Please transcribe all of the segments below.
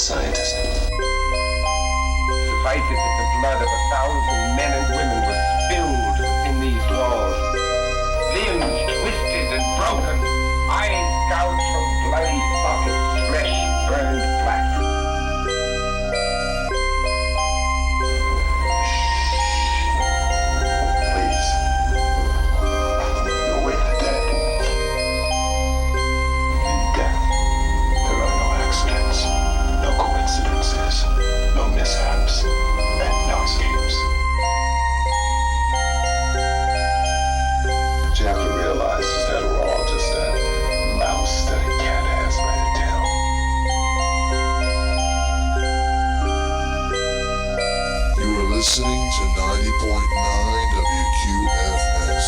scientist. Suffice it that the blood of 1,000 men and women was spilled within these walls. Limbs twisted and broken, eyes gouged from bloody sockets, flesh burned flat. Please. You await the dead. In death, there are no accidents, no coincidences, no mishaps, and no escapes. What you have to realize is that we're all just a mouse that a cat has by the tail. You are listening to 90.9 WQFS.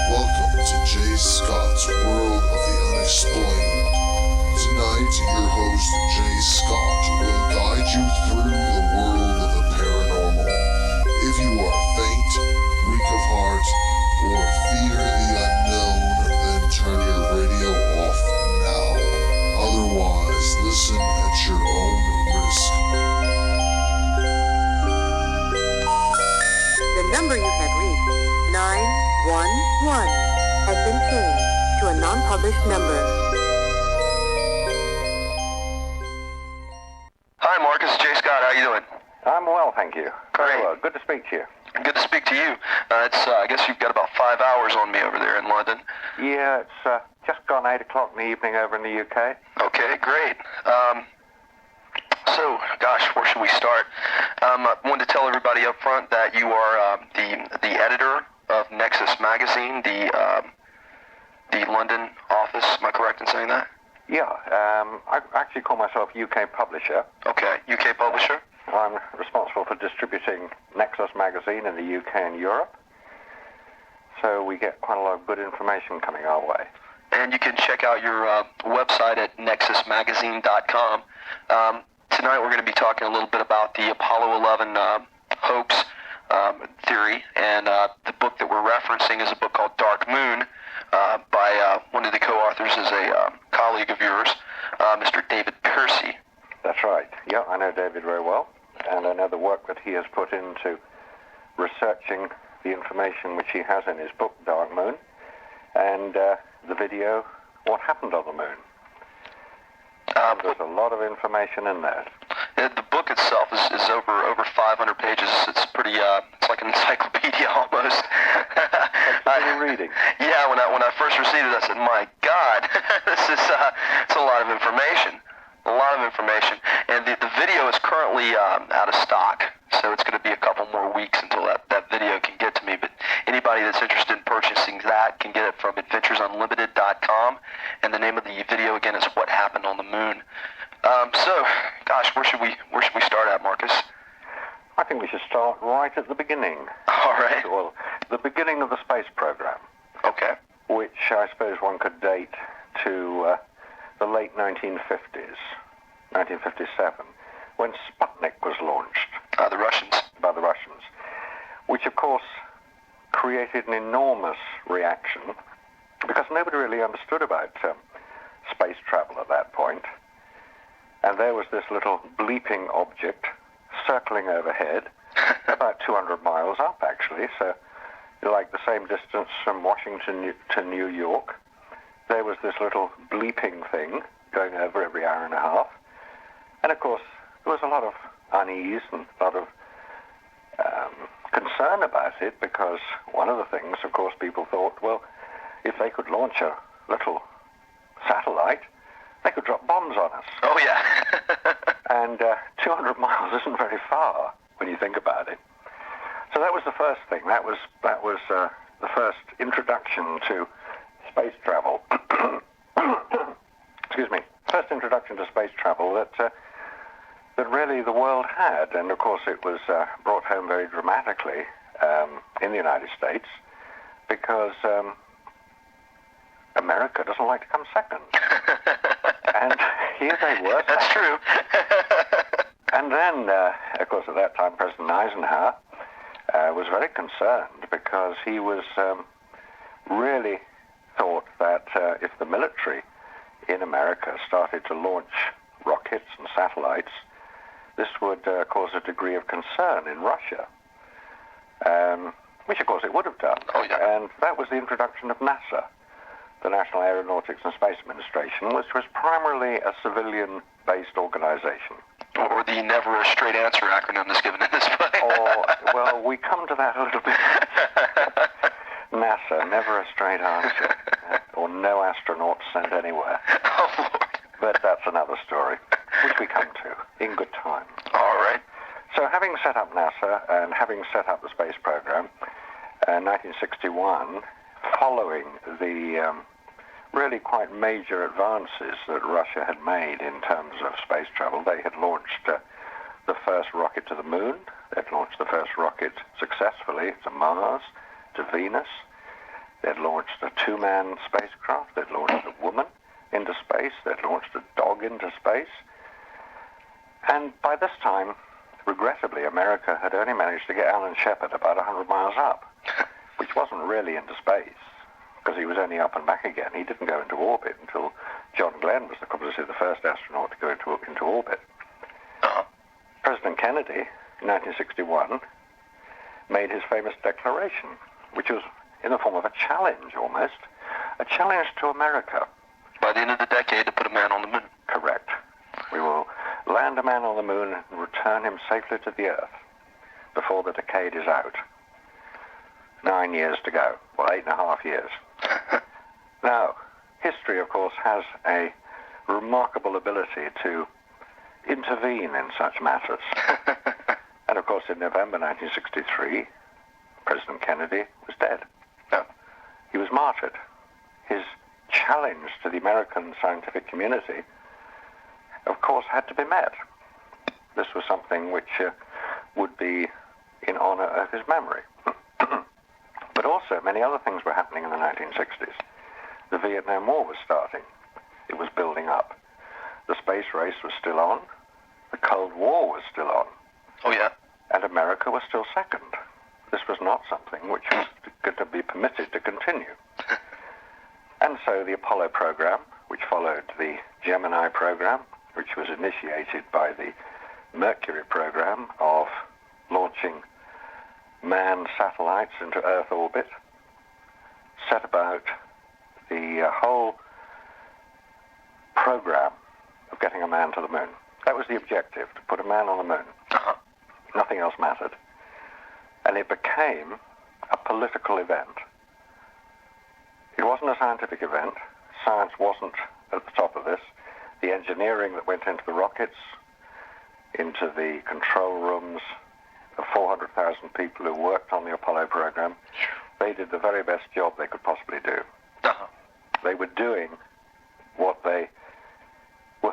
Welcome to Jay Scott's World of the Unexplained. Tonight, your host, Jay Scott, will guide you through the world of the paranormal. If you are faint, weak of heart, or fear the unknown, then turn your radio off now. Otherwise, listen at your own risk. The number you have reached, 911, has been changed to a non-published number. Hi, Marcus. Jay Scott. How you doing? I'm well, thank you. Very Great. well. Good to speak to you. Good to speak to you. I guess you've got about 5 hours on me over there in London. Yeah, it's just gone 8 o'clock in the evening over in the UK. Okay, great. So, gosh, where should we start? I wanted to tell everybody up front that you are the editor of Nexus magazine, the London office. Am I correct in saying that? Yeah, I actually call myself UK Publisher. Okay, UK publisher. I'm responsible for distributing Nexus magazine in the UK and Europe. So we get quite a lot of good information coming our way. And you can check out your website at nexusmagazine.com. Tonight we're going to be talking a little bit about the Apollo 11 hoax theory, and the book that we're referencing is a book called Dark Moon by one of the co-authors is a colleague of yours, Mr. David Piercy. That's right. Yeah, I know David very well, and I know the work that he has put into researching the information which he has in his book, Dark Moon, and the video, What Happened on the Moon. There's a lot of information in there. The book itself is over 500 pages. It's pretty. It's like an encyclopedia almost. It's reading. Yeah, when I first received it, I said, "My God, this is it's a lot of information. A lot of information." And the video is currently out of stock, so it's going to be a couple more weeks until that video can get to me. But anybody that's interested in purchasing that can get it from adventuresunlimited.com, and the name of the video again is What Happened on the Moon. So, gosh, where should we start at, Marcus? I think we should start right at the beginning. All right. Well, the beginning of the space program. Okay. Which I suppose one could date to the late 1950s, 1957, when Sputnik was launched. The Russians. By the Russians, which of course created an enormous reaction because nobody really understood about space travel at that point. And there was this little bleeping object circling overhead, about 200 miles up actually, so like the same distance from Washington to New York. There was this little bleeping thing going over every hour and a half. And of course, there was a lot of unease and a lot of concern about it because one of the things, of course, people thought, well, if they could launch a little satellite, they could drop bombs on us. Oh, yeah. And 200 miles isn't very far when you think about it. So that was the first thing. That was the first introduction to space travel. Excuse me. First introduction to space travel that really the world had. And, of course, it was brought home very dramatically in the United States because America doesn't like to come second. And here they were. That's true. And then, of course, at that time, President Eisenhower was very concerned because he was really thought that if the military in America started to launch rockets and satellites, this would cause a degree of concern in Russia, which of course it would have done. Oh, yeah. And that was the introduction of NASA, the National Aeronautics and Space Administration, which was primarily a civilian-based organization. Or the never a straight answer acronym that's given in this book. Well, we come to that a little bit. NASA, never a straight answer, or no astronauts sent anywhere. Oh, Lord. But that's another story, which we come to in good time. All right. So having set up NASA and having set up the space program, in 1961, following the really quite major advances that Russia had made in terms of space travel, they had launched the first rocket to the moon. They'd launched the first rocket successfully to Mars, to Venus. They'd launched a two-man spacecraft. They'd launched a woman into space. They'd launched a dog into space. And by this time, regrettably, America had only managed to get Alan Shepard about 100 miles up, which wasn't really into space, because he was only up and back again. He didn't go into orbit until John Glenn was obviously the first astronaut to go into orbit. President Kennedy, in 1961, made his famous declaration, which was in the form of a challenge almost, a challenge to America. By the end of the decade, to put a man on the moon. Correct. We will land a man on the moon and return him safely to the Earth before the decade is out. 9 years to go. Well, 8.5 years. Now, history, of course, has a remarkable ability to intervene in such matters. And, of course, in November 1963, President Kennedy was dead. Yeah. He was martyred. His challenge to the American scientific community, of course, had to be met. This was something which would be in honor of his memory. But also, many other things were happening in the 1960s. The Vietnam War was starting. It was building up. The space race was still on. The Cold War was still on. Oh, yeah. And America was still second. This was not something which was going to be permitted to continue. And so the Apollo program, which followed the Gemini program, which was initiated by the Mercury program of launching manned satellites into Earth orbit, set about the whole program of getting a man to the moon. That was the objective, to put a man on the moon. Nothing else mattered. And it became a political event. It wasn't a scientific event. Science wasn't at the top of this. The engineering that went into the rockets, into the control rooms, the 400,000 people who worked on the Apollo program, they did the very best job they could possibly do. They were doing what they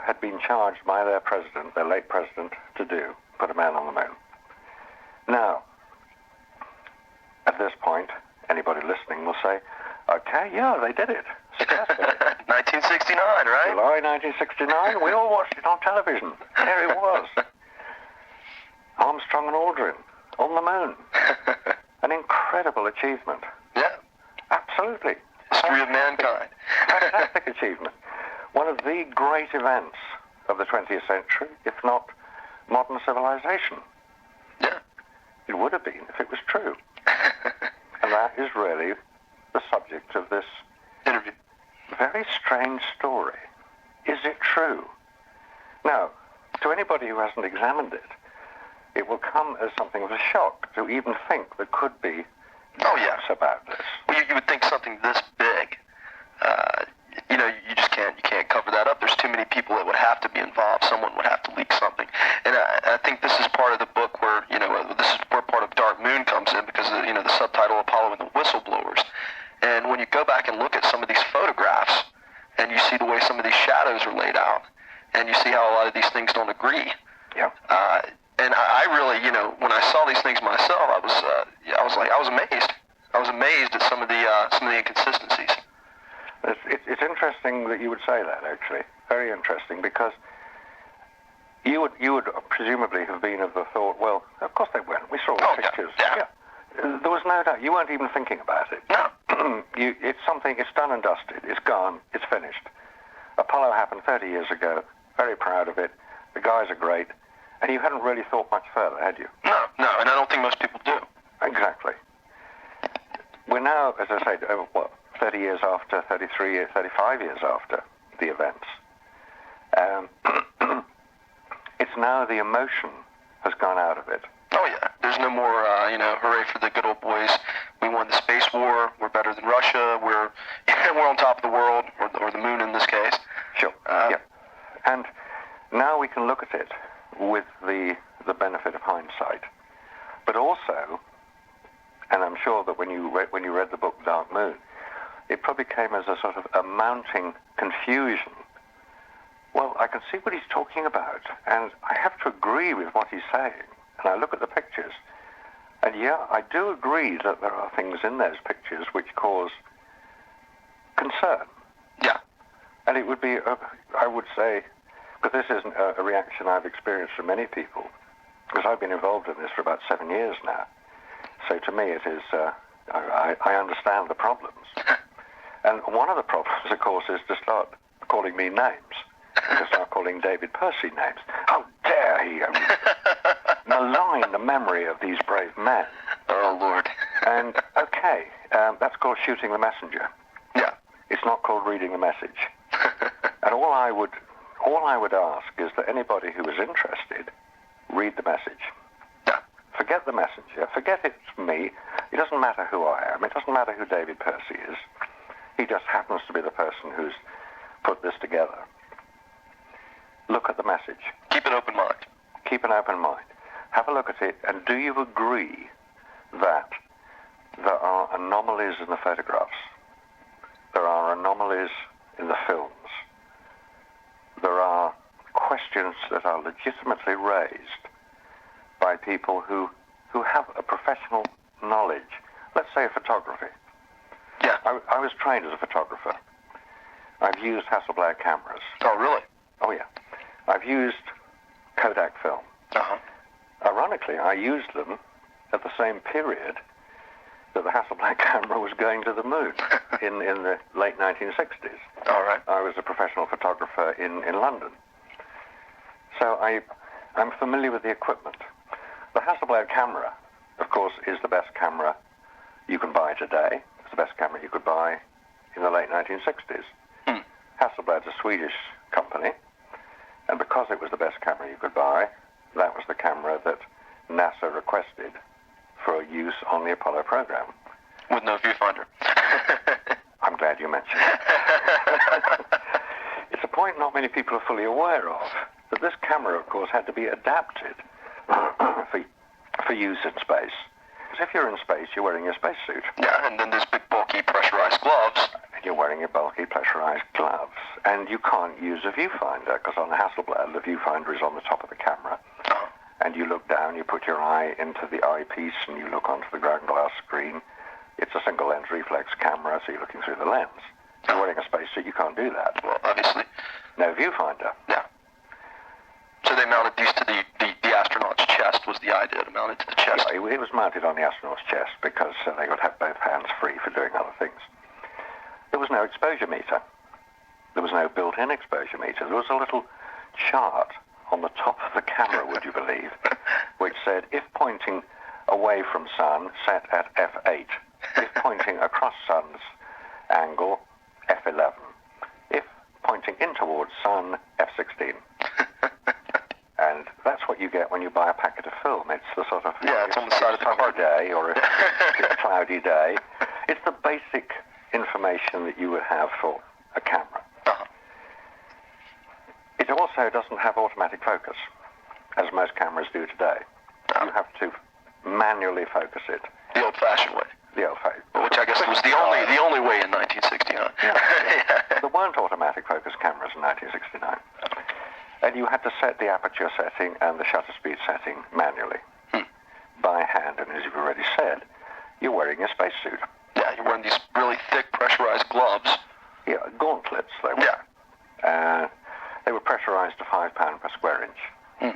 had been charged by their president, their late president, to do, put a man on the moon. Now, at this point, anybody listening will say, okay, yeah, they did it successfully. 1969, right? July 1969, we all watched it on television. There it was. Armstrong and Aldrin on the moon. An incredible achievement. Yeah. Absolutely. History of mankind. Fantastic achievement. One of the great events of the 20th century, if not modern civilization. Yeah. It would have been if it was true. And that is really the subject of this interview. Very strange story. Is it true? Now, to anybody who hasn't examined it, it will come as something of a shock to even think there could be gaps about this. Well, you would think something this big, you just can't cover that up. There's too many people that would have to be involved. Someone would have to leak something. And I think this is part of the book where, this is where part of Dark Moon comes in, because, the subtitle Apollo and the Whistleblowers. And when you go back and look at some of these photographs, and you see the way some of these shadows are laid out, and you see how a lot of these things don't agree. Yeah. And I really, when I saw these things myself, I was amazed. I was amazed at some of the inconsistencies. It's interesting that you would say that, actually. Very interesting, because you would presumably have been of the thought, well, of course they went. We saw the pictures. Yeah. There was no doubt. You weren't even thinking about it. No. It's something, it's done and dusted. It's gone. It's finished. Apollo happened 30 years ago. Very proud of it. The guys are great. And you hadn't really thought much further, had you? No, and I don't think most people do. Exactly. We're now, as I say, 30 years after, 33 years, 35 years after the events. It's now the emotion has gone out of it. Oh yeah, there's no more, hooray for the good old boys. We won the space war. We're better than Russia. We're on top of the world, or the moon in this case. Sure. Yeah. And now we can look at it with the benefit of hindsight, but also, and I'm sure that when you read the book Dark Moon, it probably came as a sort of a mounting confusion. Well, I can see what he's talking about, and I have to agree with what he's saying. And I look at the pictures, and yeah, I do agree that there are things in those pictures which cause concern. Yeah. And it would be, I would say, because this isn't a reaction I've experienced from many people, because I've been involved in this for about 7 years now. So to me it is, I understand the problems. And one of the problems, of course, is to start calling me names. To start calling David Percy names. How dare he malign the memory of these brave men. Oh, Lord. And, okay, that's called shooting the messenger. Yeah. It's not called reading the message. And all I would ask is that anybody who is interested, read the message. Yeah. Forget the messenger. Forget it's me. It doesn't matter who I am. It doesn't matter who David Percy is. He just happens to be the person who's put this together. Look at the message. Keep an open mind. Keep an open mind. Have a look at it, and do you agree that there are anomalies in the photographs? There are anomalies in the films. There are questions that are legitimately raised by people who have a professional knowledge. Let's say photography. Yeah. I was trained as a photographer. I've used Hasselblad cameras. Oh, really? Oh, yeah. I've used Kodak film. Uh-huh. Ironically, I used them at the same period that the Hasselblad camera was going to the moon in the late 1960s. All right. I was a professional photographer in London. So I'm familiar with the equipment. The Hasselblad camera, of course, is the best camera you can buy today. It's the best camera you could buy in the late 1960s. Hasselblad's a Swedish company, and because it was the best camera you could buy, that was the camera that NASA requested for use on the Apollo program. With no viewfinder. I'm glad you mentioned it. It's a point not many people are fully aware of, that this camera, of course, had to be adapted for use in space. Because if you're in space, you're wearing your spacesuit. Yeah, and then there's big, bulky, pressurized gloves. And you're wearing your bulky, pressurized gloves. And you can't use a viewfinder, because on the Hasselblad, the viewfinder is on the top of the camera. Uh-huh. And you look down, you put your eye into the eyepiece, and you look onto the ground glass screen. It's a single lens reflex camera, so you're looking through the lens. If you're wearing a spacesuit, you can't do that. Well, obviously. No viewfinder. Yeah. So they mounted these to the astronaut's chest, was the idea, to mount it to the chest. Yeah, it was mounted on the astronaut's chest because they would have both hands free for doing other things. There was no exposure meter. There was no built-in exposure meter. There was a little chart on the top of the camera, would you believe, which said, if pointing away from sun, set at f8. If pointing across sun's angle, f11. If pointing in towards sun, f16. And that's what you get when you buy a packet of film. It's the sort of... Yeah, it's on the side of the card. Day or a cloudy day. It's the basic information that you would have for a camera. Uh-huh. It also doesn't have automatic focus, as most cameras do today. You have to manually focus it. The old-fashioned way. The old-fashioned. Which I guess was the only way in 1969. Yeah. There weren't automatic focus cameras in 1969. And you had to set the aperture setting and the shutter speed setting manually, by hand. And as you've already said, you're wearing a spacesuit. Yeah, you're wearing these really thick pressurized gloves. Yeah, gauntlets they were. Yeah. They were pressurized to 5 pounds per square inch,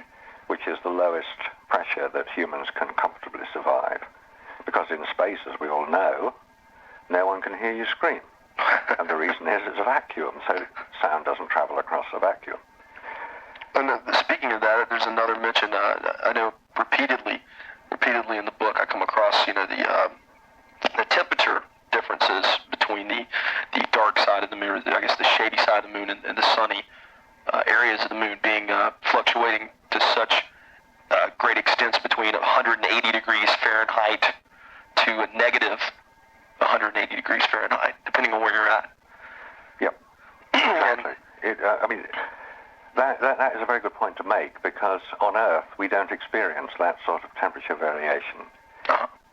which is the lowest pressure that humans can comfortably survive. Because in space, as we all know, no one can hear you scream. And the reason is it's a vacuum, so sound doesn't travel across a vacuum. And speaking of that, there's another mention. I know repeatedly in the book, I come across the temperature differences between the dark side of the moon, I guess the shady side of the moon, and the sunny areas of the moon being fluctuating to such great extents between 180 degrees Fahrenheit to a negative 180 degrees Fahrenheit, depending on where you're at. Yep. Exactly. That is a very good point to make, because on Earth we don't experience that sort of temperature variation.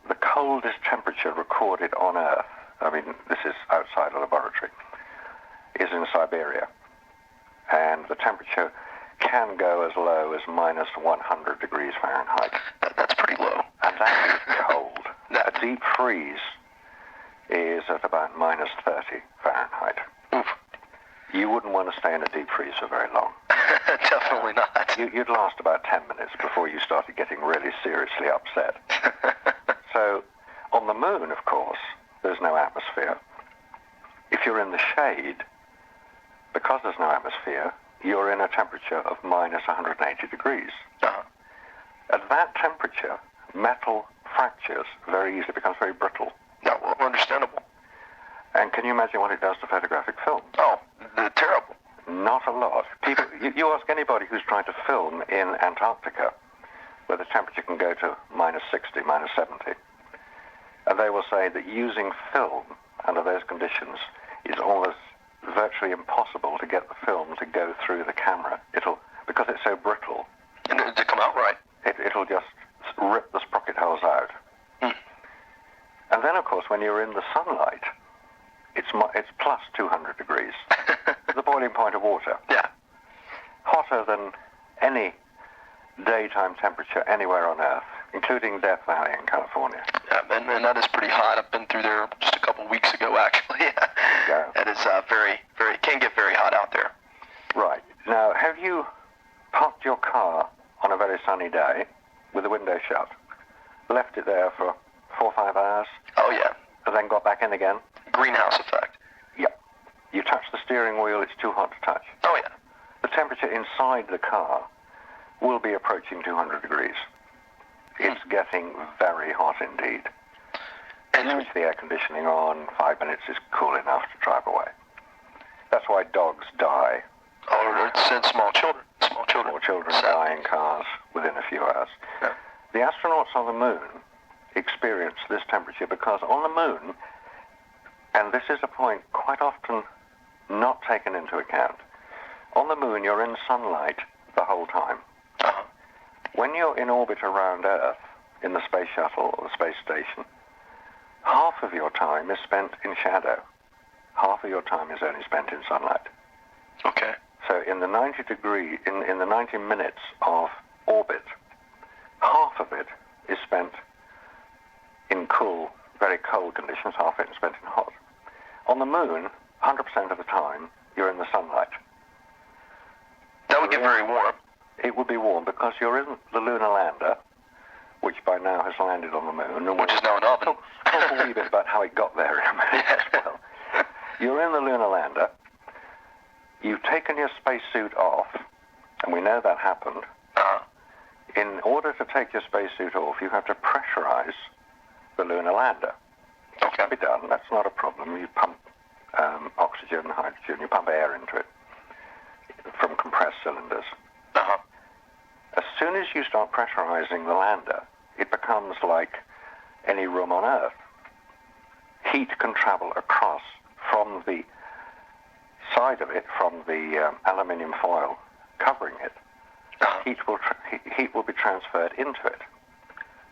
The coldest temperature recorded on Earth, this is outside a laboratory, is in Siberia. And the temperature can go as low as minus 100 degrees Fahrenheit. That's pretty low. And that is cold. A deep freeze is at about minus 30 Fahrenheit. Oof. You wouldn't want to stay in a deep freeze for very long. Definitely not. You'd last about 10 minutes before you started getting really seriously upset. So, on the moon, of course, there's no atmosphere. If you're in the shade, because there's no atmosphere, you're in a temperature of minus 180 degrees. At that temperature, metal fractures very easily, becomes very brittle. Yeah, well, understandable. And can you imagine what it does to photographic film? Oh, terrible. Not a lot. People, you ask anybody who's trying to film in Antarctica, where the temperature can go to minus 60, minus 70, and they will say that using film under those conditions is almost virtually impossible to get the film to go through the camera. Because it's so brittle. And to come out right. It'll just rip the sprocket holes out. And then, of course, when you're in the sunlight, it's plus 200 degrees. The boiling point of water. Yeah. Hotter than any daytime temperature anywhere on Earth, including Death Valley in California. Yeah, and that is pretty hot. I've been through there just a couple weeks ago, actually. Yeah. That is can get very hot out there. Right. Now, have you parked your car on a very sunny day with the window shut, left it there for 4 or 5 hours? Oh, yeah. And then got back in again? Greenhouse effect. Yep. You touch the steering wheel, it's too hot to touch. Oh, yeah. The temperature inside the car will be approaching 200 degrees. It's getting very hot indeed. And Switch the air conditioning on, 5 minutes is cool enough to drive away. That's why dogs die. or send small children. Small children die in cars within a few hours. Yeah. The astronauts on the moon experience this temperature because on the moon, and this is a point quite often not taken into account, on the moon you're in sunlight the whole time. Uh-huh. When you're in orbit around Earth, in the space shuttle or the space station, half of your time is spent in shadow. Half of your time is only spent in sunlight. Okay. So in the 90 minutes of orbit, half of it is spent in cool, very cold conditions, half of it is spent in hot. On the moon, 100% of the time, you're in the sunlight. That would get very warm. It would be warm because you're in the lunar lander, which by now has landed on the moon. And Which is now an oven. Talk a wee bit about how it got there in a minute as well. You're in the lunar lander. You've taken your spacesuit off, and we know that happened. Uh-huh. In order to take your spacesuit off, you have to pressurize the lunar lander. That Okay. can be done. That's not a problem. You pump oxygen, hydrogen, you pump air into it from compressed cylinders. Uh-huh. As soon as you start pressurizing the lander, it becomes like any room on Earth. Heat can travel across from the side of it, from the aluminium foil covering it. Uh-huh. Heat will be transferred into it.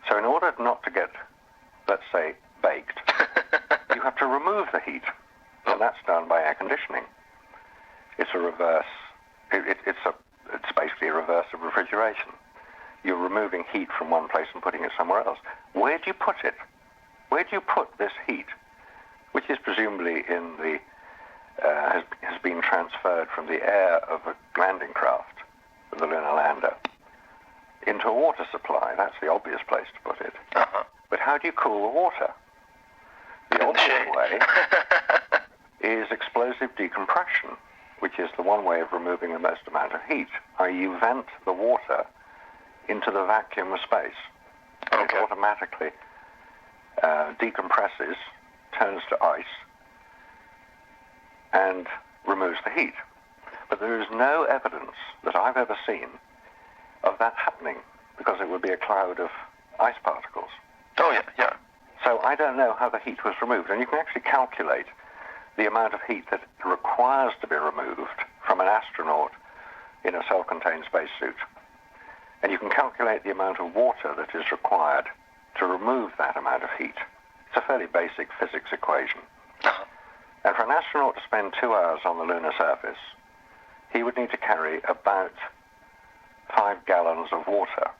So in order not to get, let's say, baked, you have to remove the heat, and that's done by air conditioning. It's a reverse. It's basically a reverse of refrigeration. You're removing heat from one place and putting it somewhere else. Where do you put it? Where do you put this heat, which is presumably in the has been transferred from the air of a landing craft, the lunar lander, into a water supply? That's the obvious place to put it. Uh-huh. But how do you cool the water? The In the obvious shade. way is explosive decompression, which is the one way of removing the most amount of heat. You vent the water into the vacuum of space. It automatically decompresses, turns to ice, and removes the heat. But there is no evidence that I've ever seen of that happening, because it would be a cloud of ice particles. Oh, yeah, yeah. So I don't know how the heat was removed. And you can actually calculate the amount of heat that requires to be removed from an astronaut in a self-contained spacesuit. And you can calculate the amount of water that is required to remove that amount of heat. It's a fairly basic physics equation. And for an astronaut to spend 2 hours on the lunar surface, he would need to carry about 5 gallons of water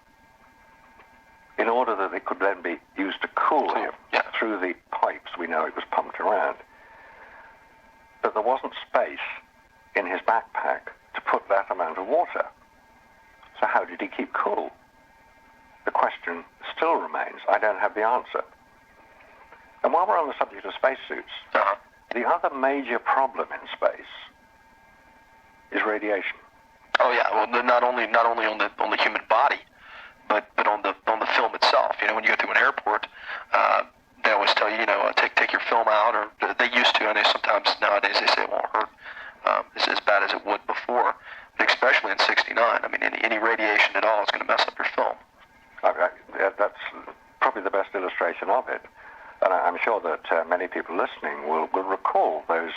in order that it could then be used to cool him through the pipes we know it was pumped around. But there wasn't space in his backpack to put that amount of water. So how did he keep cool? The question still remains. I don't have the answer. And while we're on the subject of spacesuits, the other major problem in space is radiation. Oh yeah, well not only on the human body, but on the film itself. You know, when you go through an airport, they always tell you, take your film out, or they used to. I know sometimes nowadays they say it won't hurt as bad as it would before, but especially in '69. I mean, any radiation at all is going to mess up your film. That's probably the best illustration of it. And I'm sure that many people listening will recall those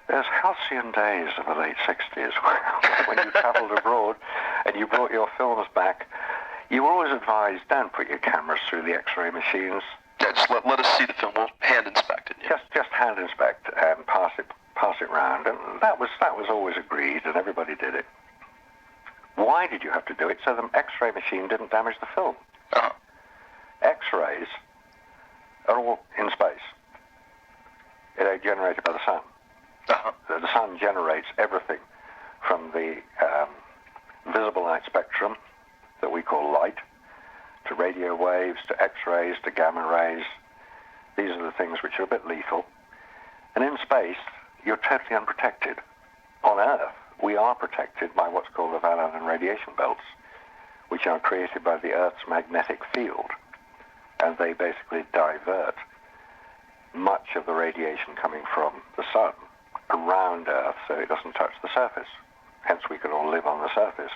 halcyon days of the late 60s when you travelled abroad and you brought your films back. You were always advised, don't put your cameras through the X-ray machines. Yeah, just let us see the film. We'll hand inspect it. Yeah. Just hand inspect and pass it round. And that was always agreed, and everybody did it. Why did you have to do it? So the X-ray machine didn't damage the film. X-rays are all in space. They're generated by the sun. The sun generates everything from the visible light spectrum that we call light, to radio waves, to X-rays, to gamma rays. These are the things which are a bit lethal. And in space, you're totally unprotected. On Earth, we are protected by what's called the Van Allen radiation belts, which are created by the Earth's magnetic field. And they basically divert much of the radiation coming from the sun around Earth so it doesn't touch the surface. Hence we can all live on the surface.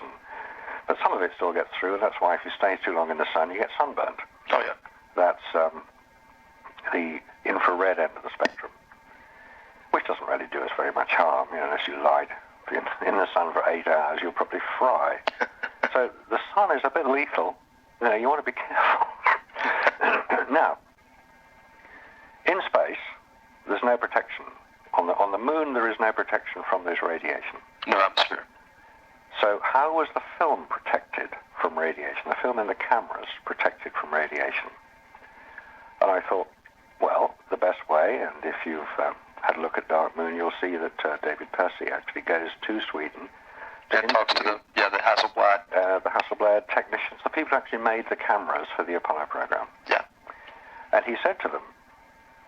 But some of it still gets through, and that's why if you stay too long in the sun, you get sunburnt. Oh, yeah. That's the infrared end of the spectrum, which doesn't really do us very much harm, unless you lie in the sun for 8 hours, you'll probably fry. So the sun is a bit lethal. You want to be careful. Now, in space, there's no protection. On the moon, there is no protection from this radiation. No atmosphere. So how was the film protected from radiation? The film in the cameras protected from radiation. And I thought, well, the best way, and if you've had a look at Dark Moon, you'll see that David Percy actually goes to Sweden. And talks to the Hasselblad. The Hasselblad technicians, the people who actually made the cameras for the Apollo program. Yeah. And he said to them,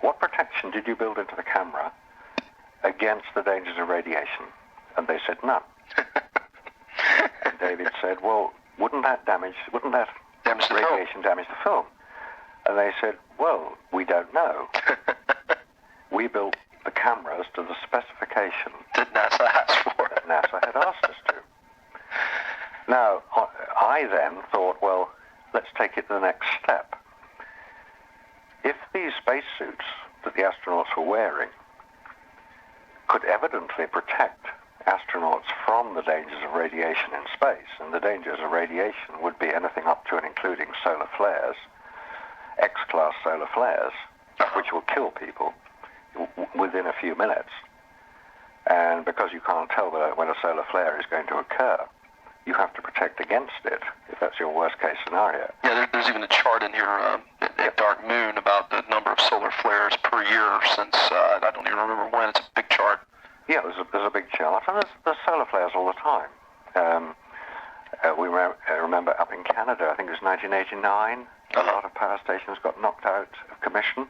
what protection did you build into the camera against the dangers of radiation? And they said, none. And David said, well, wouldn't that radiation damage the film? And they said, well, we don't know. We built the cameras to the specification that NASA asked for. That NASA had asked us to. Now, I then thought, well, let's take it to the next step. If these spacesuits that the astronauts were wearing could evidently protect astronauts from the dangers of radiation in space, and the dangers of radiation would be anything up to and including solar flares, X-class solar flares, which will kill people within a few minutes. And because you can't tell when a solar flare is going to occur, you have to protect against it, if that's your worst-case scenario. Yeah, there's even a chart in here at Dark Moon about the number of solar flares per year since, I don't even remember when. It's a big chart. Yeah, there's a big chart, and there's solar flares all the time. We remember up in Canada, I think it was 1989, a lot of power stations got knocked out of commission,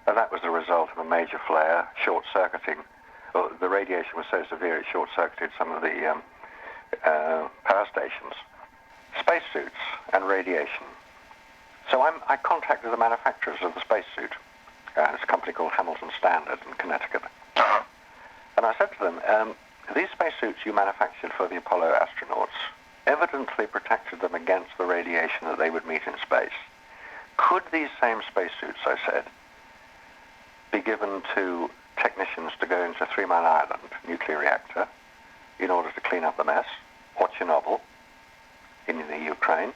and that was the result of a major flare, short-circuiting the radiation was so severe it short-circuited some of the power stations. Spacesuits and radiation. So I contacted the manufacturers of the spacesuit. It's a company called Hamilton Standard in Connecticut. And I said to them, these spacesuits you manufactured for the Apollo astronauts evidently protected them against the radiation that they would meet in space. Could these same spacesuits, I said, be given to technicians to go into 3 Mile Island nuclear reactor in order to clean up the mess, or Chernobyl in the Ukraine?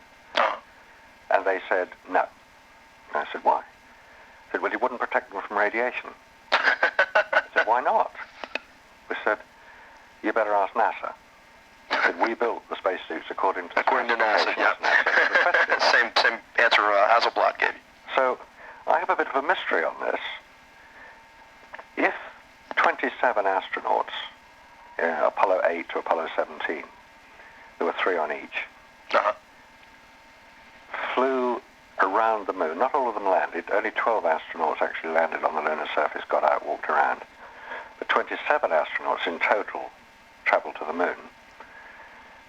And they said no. And I said, why? They said, well, you wouldn't protect them from radiation. I said, why not? We said, you better ask NASA. I said, we built the spacesuits according to NASA, yeah. Same answer Hasselblad gave you. So I have a bit of a mystery on this. If 27 astronauts, Apollo 8 to Apollo 17, there were 3 on each, flew around the moon, not all of them landed, only 12 astronauts actually landed on the lunar surface, got out, walked around, but 27 astronauts in total traveled to the moon.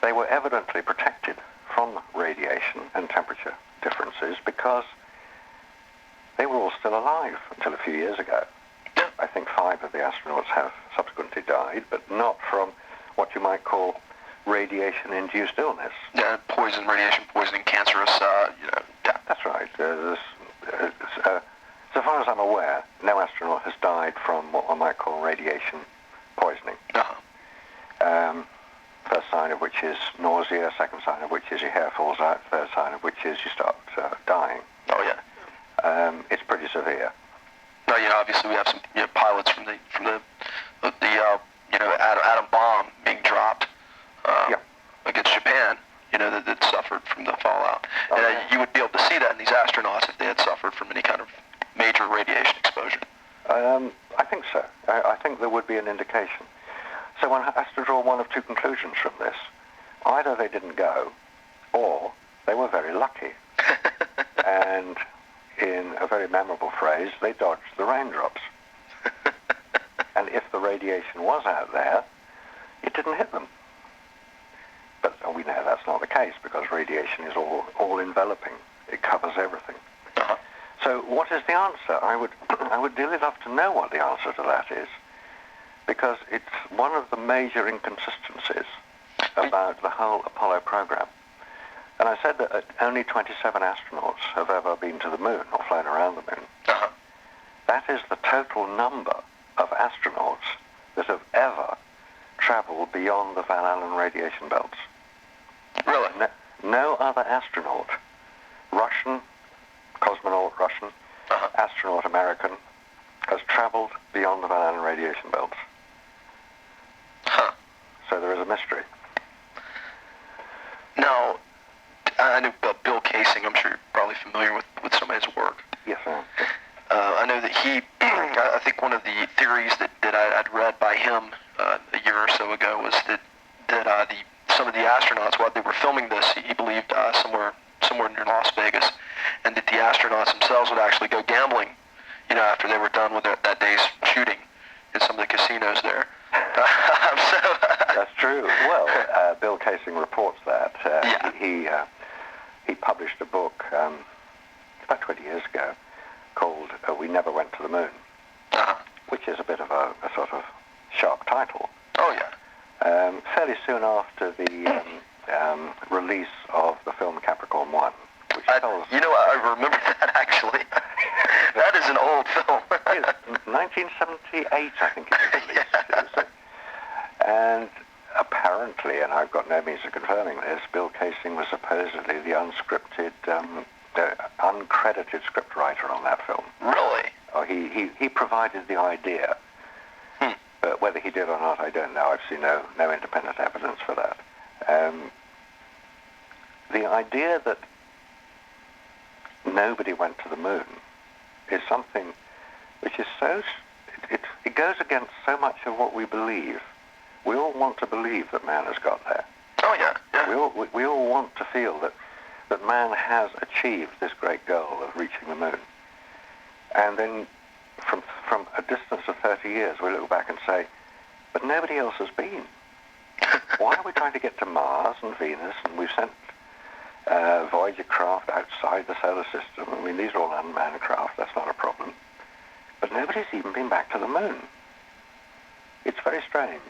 They were evidently protected from radiation and temperature differences because they were all still alive until a few years ago. I think 5 of the astronauts have subsequently died, but not from what you might call radiation-induced illness. Yeah, radiation poisoning, cancerous, death. That's right. So far as I'm aware, no astronaut has died from what one might call radiation poisoning. First sign of which is nausea, second sign of which is your hair falls out, third sign of which is you start dying. Oh, yeah. It's pretty severe. No, obviously we have some pilots from the atom bomb being dropped against Japan, that suffered from the fallout. You would be able to see that in these astronauts if they had suffered from any kind of major radiation exposure. I think so. I think there would be an indication. So one has to draw one of 2 conclusions from this. Either they didn't go, or they were very lucky. And in a very memorable phrase, they dodged the raindrops. And if the radiation was out there, it didn't hit them. But we know that's not the case because radiation is all enveloping. It covers everything. So what is the answer? I would really love to know what the answer to that is, because it's one of the major inconsistencies about the whole Apollo program. And I said that only 27 astronauts have ever been to the moon or flown around the moon. That is the total number of astronauts that have ever traveled beyond the Van Allen radiation belts. Really? No other astronaut, Russian, cosmonaut Russian, astronaut American, has traveled beyond the Van Allen radiation belts. So there is a mystery. Now, I know Bill Casing. I'm sure you're probably familiar with some of his work. Yes, sir. I know that I think one of the theories that I'd read by him a year or so ago was that some of the astronauts, while they were filming this, he believed somewhere near Las Vegas, and that the astronauts themselves would actually go gambling, after they were done with that day's shooting in some of the casinos there. That's true. Well, Bill Casing reports that. He published a book about 20 years ago called We Never Went to the Moon, which is a bit of a sort of sharp title. Oh, yeah. Fairly soon after the release of the film Capricorn 1, which tells... I remember that, actually. That is an old film. 1978, I think it was released. Yeah. And apparently, and I've got no means of confirming this, Bill Casing was supposedly the unscripted, uncredited scriptwriter on that film. Really? Oh, he provided the idea. But whether he did or not, I don't know. I've seen no independent evidence for that. The idea that nobody went to the moon is something which is it goes against so much of what we believe. We all want to believe that man has got there. Oh, yeah. We all want to feel that man has achieved this great goal of reaching the moon. And then from a distance of 30 years, we look back and say, but nobody else has been. Why are we trying to get to Mars and Venus, and we've sent Voyager craft outside the solar system? I mean, these are all unmanned craft, that's not a problem. But nobody's even been back to the moon. It's very strange.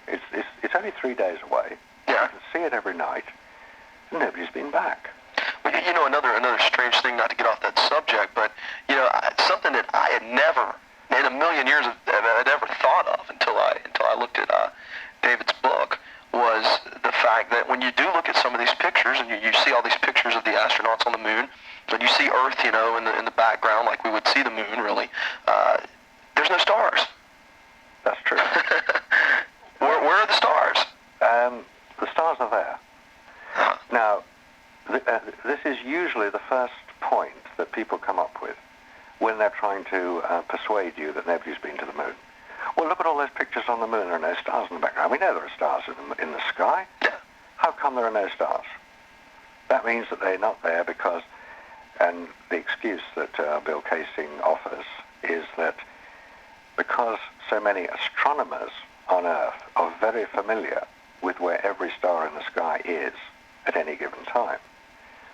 It's only 3 days away. Yeah. You can see it every night, and nobody's been back. Well, you know, another strange thing, not to get off that subject, but, you know, something that I had never, in a million years, had ever thought of until I looked at David's book, was the fact that when you do look at some of these pictures, and you see all these pictures of the astronauts on the moon, and you see Earth, you know, in the background, like we would see the moon, really, there's no stars. That's true. Where are the stars? The stars are there. Now, this is usually the first point that people come up with when they're trying to persuade you that nobody's been to the moon. Well, look at all those pictures on the moon. There are no stars in the background. We know there are stars in the sky. How come there are no stars? That means that they're not there because, and the excuse that Bill Casing offers is that because so many astronomers on Earth are very familiar with where every star in the sky is at any given time,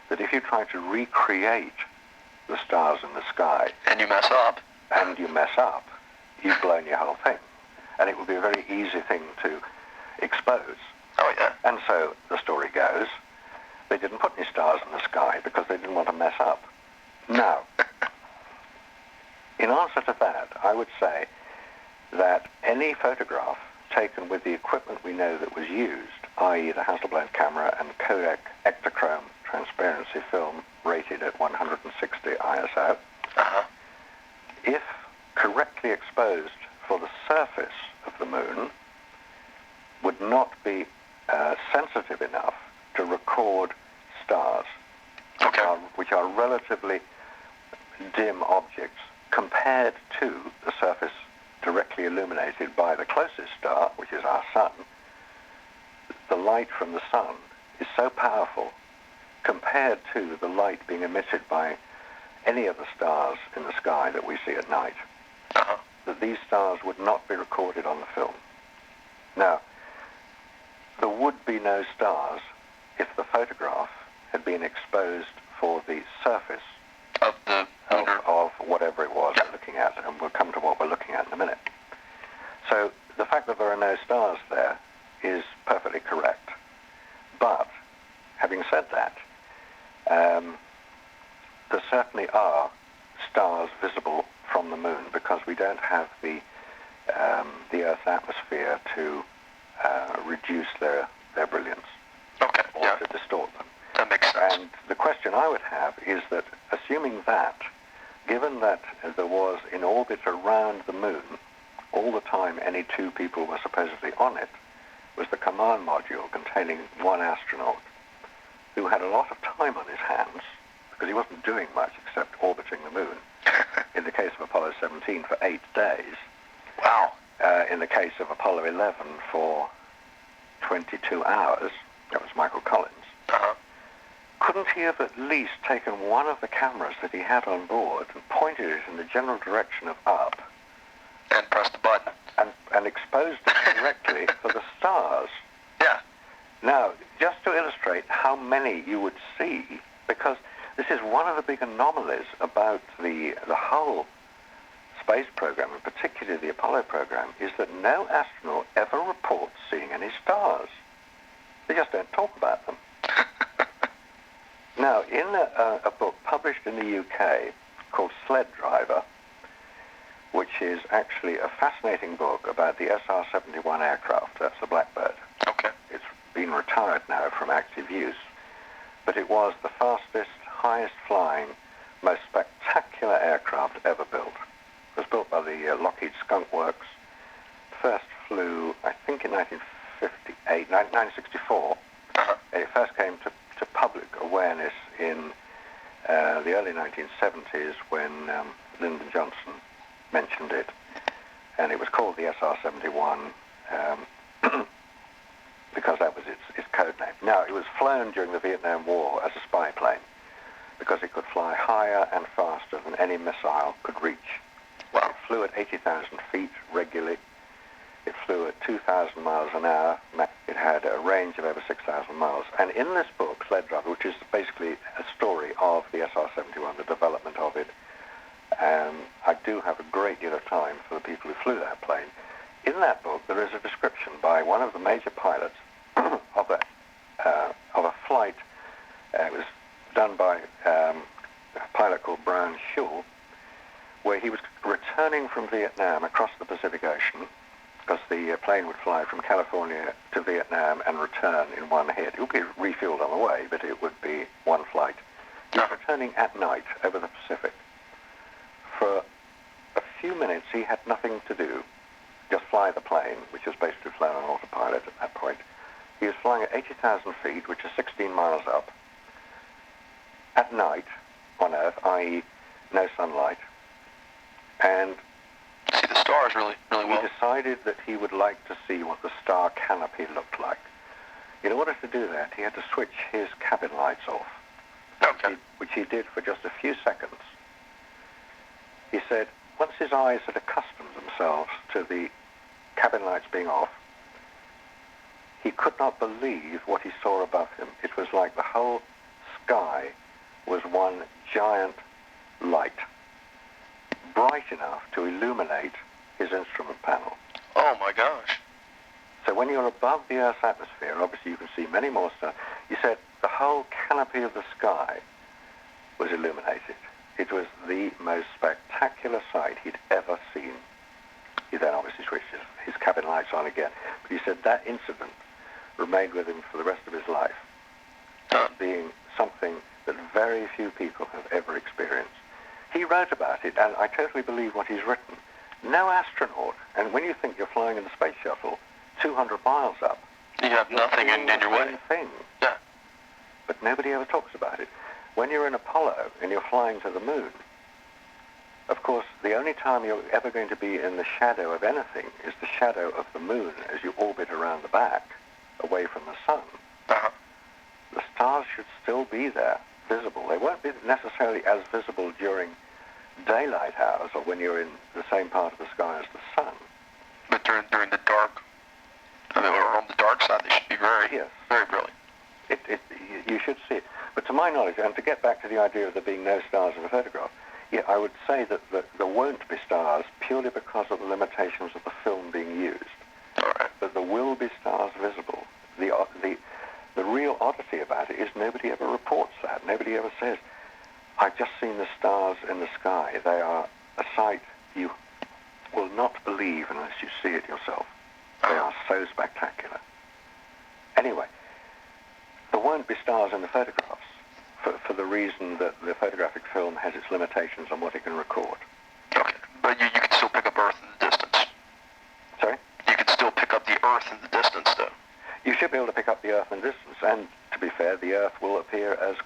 that if you try to recreate the stars in the sky and you mess up, you've blown your whole thing. And it would be a very easy thing to expose. Oh, yeah. And so the story goes, they didn't put any stars in the sky because they didn't want to mess up. Now, in answer to that, I would say that any photograph taken with the equipment we know that was used, i.e. the Hasselblad camera and Kodak Ektachrome transparency film rated at 160 ISO, if correctly exposed for the surface of the moon, would not be sensitive enough to record stars, which are relatively dim objects compared to the surface directly illuminated by the closest star, which is our sun. The light from the sun is so powerful compared to the light being emitted by any of the stars in the sky that we see at night, that these stars would not be recorded on the film. Now, there would be no stars if the photograph had been exposed for the surface of whatever it was we're looking at, and we'll come to what we're looking at in a minute. So the fact that there are no stars there is perfectly correct. But having said that, there certainly are stars visible from the moon because we don't have the Earth's atmosphere to reduce their brilliance or to distort them. That makes sense. And the question I would have is that, assuming that, given that there was in orbit around the moon all the time any two people were supposedly on it, was the command module containing one astronaut who had a lot of time on his hands because he wasn't doing much except orbiting the moon. In the case of Apollo 17 for 8 days. Wow. In the case of Apollo 11 for 22 hours. That was Michael Collins. Couldn't he have at least taken one of the cameras that he had on board and pointed it in the general direction of up? And pressed the button. And exposed it directly for the stars. Yeah. Now, just to illustrate how many you would see, because this is one of the big anomalies about the whole space program, and particularly the Apollo program, is that no astronaut ever reports seeing any stars. They just don't talk about them. Now, in a book published in the UK called Sled Driver, which is actually a fascinating book about the SR-71 aircraft, that's the Blackbird. Okay. It's been retired now from active use, but it was the fastest, highest flying, most spectacular aircraft ever built. It was built by the Lockheed Skunk Works. First flew, I think, in 1964. It first came to public awareness in the early 1970s when Lyndon Johnson mentioned it, and it was called the SR-71 because that was its code name. Now, it was flown during the Vietnam War as a spy plane because it could fly higher and faster than any missile could reach. Well, it flew at 80,000 feet regularly. It flew at 2,000 miles an hour. It had a range of over 6,000 miles. And in this book, Sled Driver, which is basically a story of the SR-71, the development of it, I do have a great deal of time for the people who flew that plane. In that book, there is a description by one of the major pilots of a flight. It was done by a pilot called Brown Shaw, where he was returning from Vietnam across the Pacific Ocean, because the plane would fly from California to Vietnam and return in one hit. It would be refueled on the way, but it would be one flight. He was returning at night over the Pacific. For a few minutes, he had nothing to do, just fly the plane, which was basically flown on autopilot at that point. He was flying at 80,000 feet, which is 16 miles up, at night on Earth, i.e. no sunlight, and see the stars really well. He decided that he would like to see what the star canopy looked like. In order to do that, he had to switch his cabin lights off, which he did for just a few seconds. He said, once his eyes had accustomed themselves to the cabin lights being off, he could not believe what he saw above him. It was like the whole sky was one giant light, bright enough to illuminate his instrument panel. Oh my gosh. So when you're above the Earth's atmosphere, obviously you can see many more stars. He said the whole canopy of the sky was illuminated. It was the most spectacular sight he'd ever seen. He then obviously switched his cabin lights on again. But he said that incident remained with him for the rest of his life, as being something that very few people have ever experienced. He wrote about it, and I totally believe what he's written. No astronaut, and when you think you're flying in the space shuttle 200 miles up, you have nothing in your way. Thing. Yeah. But nobody ever talks about it. When you're in Apollo and you're flying to the moon, of course, the only time you're ever going to be in the shadow of anything is the shadow of the moon as you orbit around the back, away from the sun. Uh-huh. The stars should still be there, visible. They won't be necessarily as visible during daylight hours or when you're in the same part of the sky as the sun. But during the dark, or on the dark side, they should be very brilliant. You should see it. But to my knowledge, and to get back to the idea of there being no stars in a photograph, I would say that there won't be stars purely because of the limitations of the film being used. All right. But there will be stars visible. The real oddity about it is nobody ever reports that. Nobody ever says, I've just seen the stars in the sky. They are a sight you will not believe unless you see it yourself. They are so spectacular. Anyway, there won't be stars in the photographs for the reason that the photographic film has its limitations on what it can record. Okay, but you can still pick up Earth in the distance. Sorry? You can still pick up the Earth in the distance, though. You should be able to pick up the Earth in the distance, and to be fair, the Earth will appear as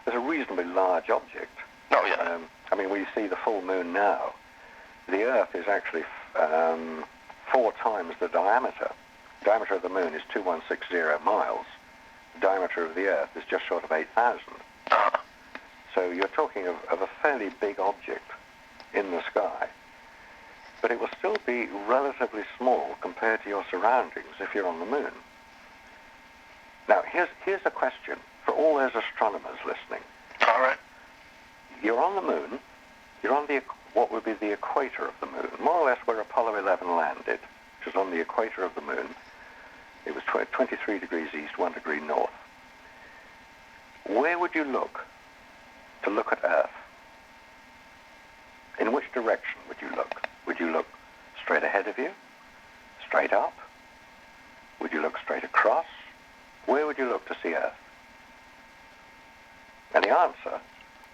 as a reasonably large object. Oh, yeah. I mean, we see the full moon now. The Earth is actually 4 times the diameter. The diameter of the moon is 2160 miles. The diameter of the Earth is just short of 8,000. So you're talking of a fairly big object in the sky. But it will still be relatively small compared to your surroundings if you're on the moon. Now, here's a question for all those astronomers listening. All right. You're on the moon. You're on what would be the equator of the moon, more or less where Apollo 11 landed, which is on the equator of the moon. It was 23 degrees east, 1 degree north. Where would you look to look at Earth? In which direction would you look? Would you look straight ahead of you? Straight up? Would you look straight across? Where would you look to see Earth? And the answer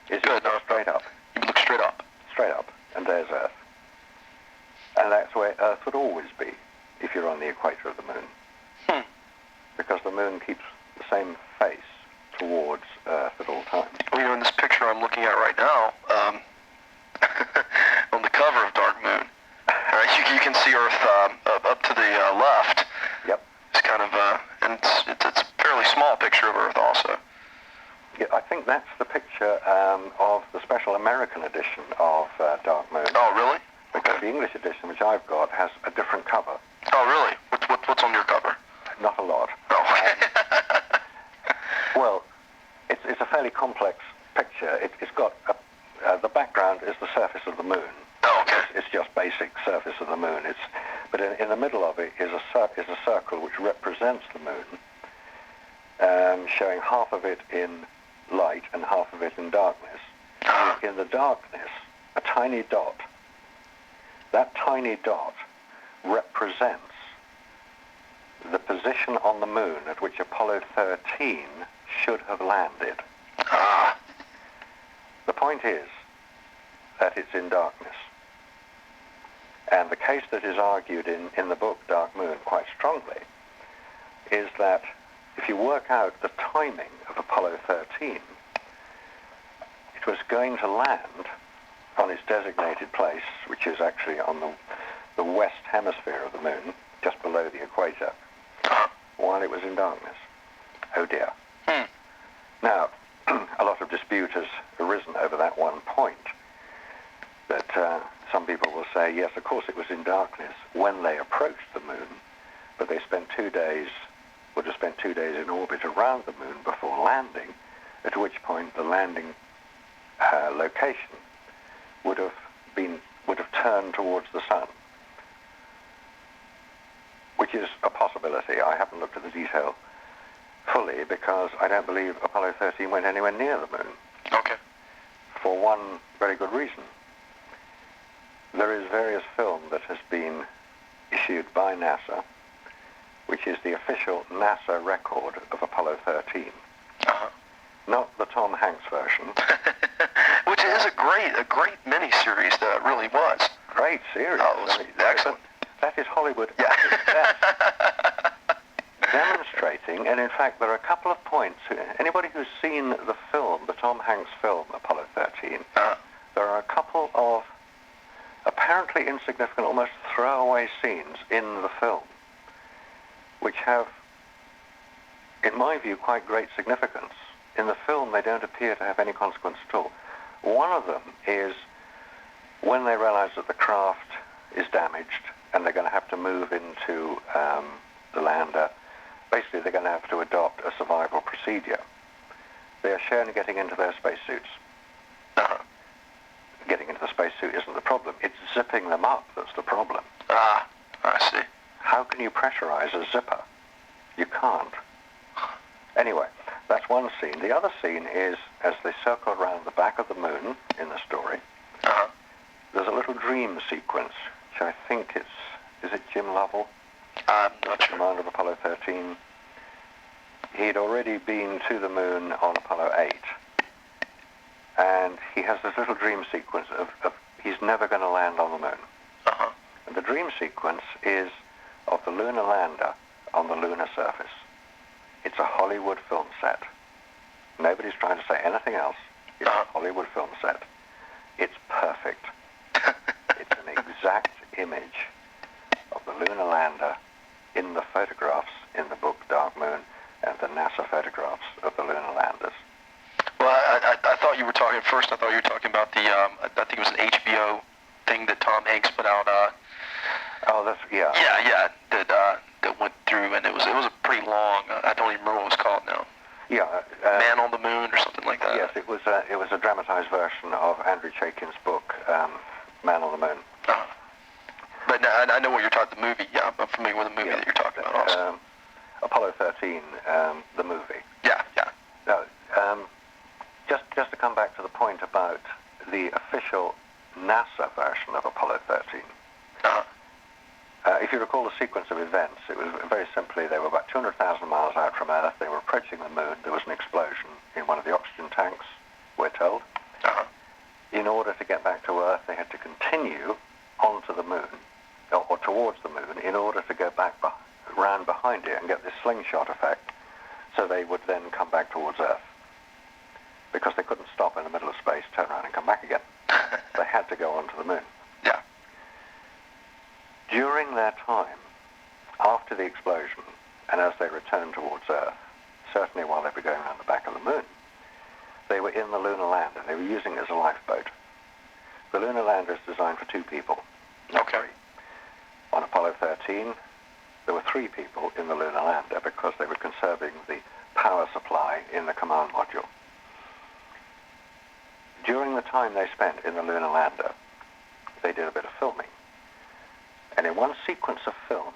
is you look straight up. You look straight up. Straight up, and there's Earth. And that's where Earth would always be if you're on the equator of the moon. Because the moon keeps the same face towards Earth at all times. Well, in this picture I'm looking at right now, on the cover of Dark Moon, you can see Earth up to the left. Yep. It's kind of, and it's a fairly small picture of Earth also. Yeah, I think that's the picture of the special American edition of Dark Moon. Oh, really? Because The English edition, which I've got, has a different cover. Oh, really? What's on your cover? Not a lot. Oh. Well, it's a fairly complex picture. It's got the background is the surface of the moon. Oh, okay. It's just basic surface of the moon. But in the middle of it is a circle which represents the moon, showing half of it in light and half of it in darkness. In the darkness, a tiny dot. That tiny dot represents the position on the moon at which Apollo 13 should have landed. The point is that it's in darkness. And the case that is argued in the book Dark Moon quite strongly is that if you work out the timing of Apollo 13, it was going to land on its designated place, which is actually on the west hemisphere of the moon, just below the equator, while it was in darkness. Oh dear. Now, a lot of dispute has arisen over that one point. That some people will say, yes, of course it was in darkness when they approached the moon, but they would have spent 2 days in orbit around the moon before landing, at which point the landing location would have turned towards the sun, which is a possibility. I haven't looked at the detail fully because I don't believe Apollo 13 went anywhere near the moon. Okay. For one very good reason. There is various film that has been issued by NASA, which is the official NASA record of Apollo 13. Not the Tom Hanks version. Which is a great miniseries that really was. Great series. Oh, it was excellent. That is Hollywood. Yeah. Demonstrating, and in fact there are a couple of points. Anybody who's seen the film, the Tom Hanks film, Apollo 13, there are a couple of apparently insignificant, almost throwaway scenes in the film, which have, in my view, quite great significance. In the film, they don't appear to have any consequence at all. One of them is when they realize that the craft is damaged and they're going to have to move into the lander. Basically, they're going to have to adopt a survival procedure. They are shown getting into their spacesuits. Getting into the spacesuit isn't the problem. It's zipping them up that's the problem. I see. How can you pressurize a zipper? You can't. Anyway, that's one scene. The other scene is as they circle around the back of the moon in the story. There's a little dream sequence, which I think is it Jim Lovell? I'm not sure. Commander of Apollo 13. He'd already been to the moon on Apollo 8. And he has this little dream sequence of he's never going to land on the moon. And the dream sequence is of the lunar lander on the lunar surface. It's a Hollywood film set. Nobody's trying to say anything else. It's a Hollywood film set. It's perfect. It's an exact image of the lunar lander in the photographs in the book Dark Moon and the NASA photographs of the lunar landers. Well, I thought you were talking about the, I think it was an HBO thing that Tom Hanks put out. Yeah. Yeah, that went through, and it was a pretty long, I don't even remember what it was called now. Yeah. Man on the Moon or something like that. Yes, it was a dramatized version of Andrew Chaikin's book, Man on the Moon. But I know what you're talking, the movie, yeah, I'm familiar with the movie that you're talking about also. Apollo 13, the movie. Yeah. No, just to come back to the point about the official NASA version of Apollo 13. If you recall the sequence of events, it was very simply, they were about 200,000 miles out from Earth, they were approaching the moon, there was an explosion in one of the oxygen tanks, we're told. In order to get back to Earth, they had to continue onto the moon, or towards the moon, in order to go back round behind it and get this slingshot effect, so they would then come back towards Earth. Because they couldn't stop in the middle of space, turn around and come back again. They had to go onto the moon. Yeah. During their time, after the explosion, and as they returned towards Earth, certainly while they were going around the back of the moon, they were in the lunar lander. They were using it as a lifeboat. The lunar lander is designed for 2 people. No Apollo 13, there were 3 people in the lunar lander because they were conserving the power supply in the command module. During the time they spent in the lunar lander, they did a bit of filming. And in one sequence of film,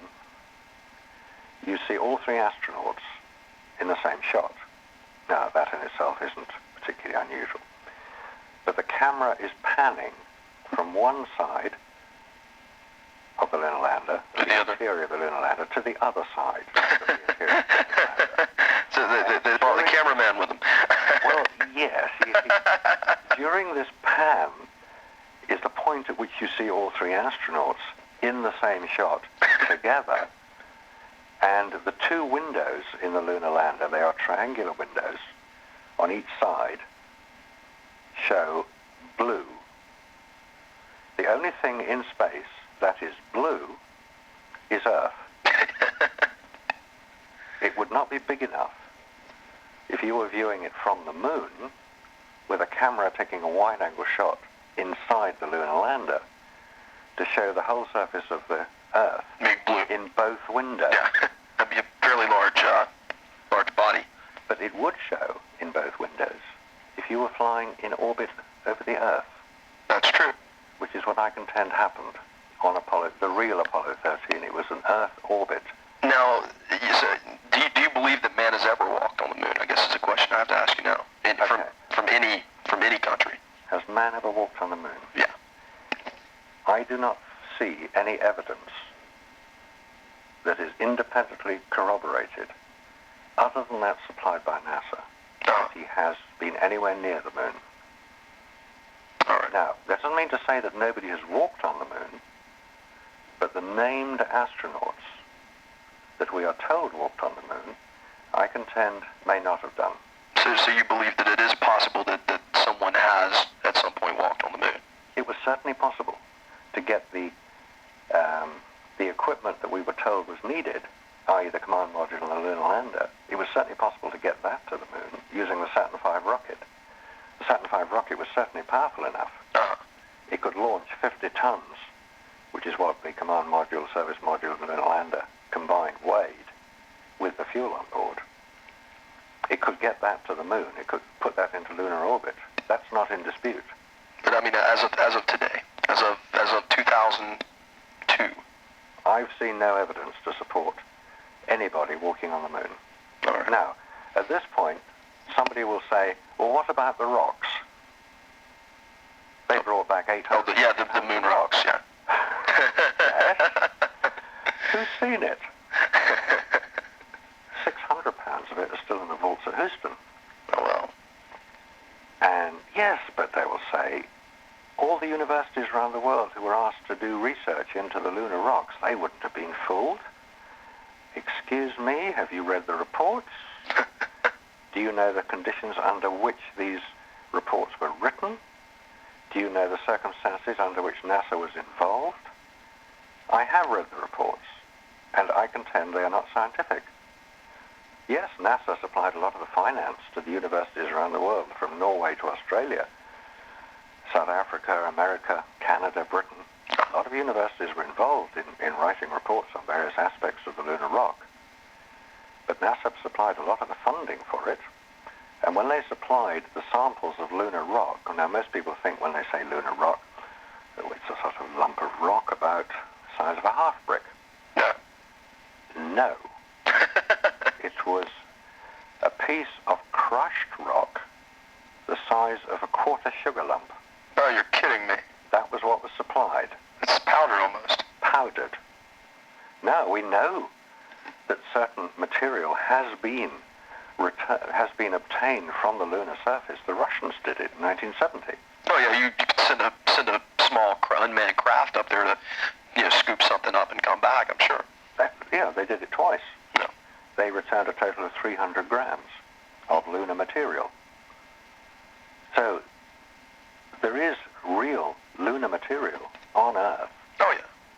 you see all 3 astronauts in the same shot. Now, that in itself isn't particularly unusual. But the camera is panning from one side of the lunar lander, the interior of the lunar lander, to the other side of the interior of the lunar lander. So they brought the cameraman with them. Well, yes. During this pan is the point at which you see all 3 astronauts in the same shot together. And the 2 windows in the lunar lander, they are triangular windows on each side, show blue. The only thing in space that is blue is Earth. It would not be big enough if you were viewing it from the moon with a camera taking a wide-angle shot inside the lunar lander to show the whole surface of the Earth in both windows. Yeah, that'd be a fairly large body. But it would show in both windows if you were flying in orbit over the Earth. That's true. Which is what I contend happened on the real Apollo 13. It was an Earth orbit. Now, do you believe that man has ever walked on the moon? I guess is a question I have to ask you now. From any country. Has man ever walked on the moon? Yeah. I do not see any evidence that is independently corroborated, other than that supplied by NASA, that he has been anywhere near the moon. All right. Now, that doesn't mean to say that nobody has walked on the moon, but the named astronauts that we are told walked on the moon, I contend may not have done. So you believe that it is possible that someone has at some point walked on the moon? It was certainly possible to get the equipment that we were told was needed, i.e. the command module and the lunar lander. It was certainly possible to get that to the moon using the Saturn V rocket. The Saturn V rocket was certainly powerful enough. It could launch 50 tons, which is what the command module, service module, and the lunar lander combined weighed with the fuel on board. It could get that to the moon. It could put that into lunar orbit. That's not in dispute. But I mean, as of today, as of 2002, I've seen no evidence to support anybody walking on the moon. All right. Now, at this point, somebody will say, well, what about the rocks? They brought back 800. The moon rocks, yeah. Yes. Who's seen it? 600 pounds of it are still in the vaults at Houston. Oh, well. And yes, but they will say, all the universities around the world who were asked to do research into the lunar rocks, they wouldn't have been fooled. Excuse me, have you read the reports? Do you know the conditions under which these reports were written? Do you know the circumstances under which NASA was involved? I have read the reports, and I contend they are not scientific. Yes, NASA supplied a lot of the finance to the universities around the world, from Norway to Australia, South Africa, America, Canada, Britain. A lot of universities were involved in writing reports on various aspects of the lunar rock. But NASA supplied a lot of the funding for it. And when they supplied the samples of lunar rock, now most people think when they say lunar rock, oh, it's a sort of lump of rock about the size of a half brick. No. It was a piece of crushed rock the size of a quarter sugar lump. Oh, you're kidding me. That was what was supplied. It's powder almost. Powdered. Now we know that certain material has been obtained from the lunar surface. The Russians did it in 1970. Oh yeah, you could send a small unmanned craft up there to scoop something up and come back, I'm sure. They did it twice. No. They returned a total of 300 grams of lunar material. So there is real lunar material on Earth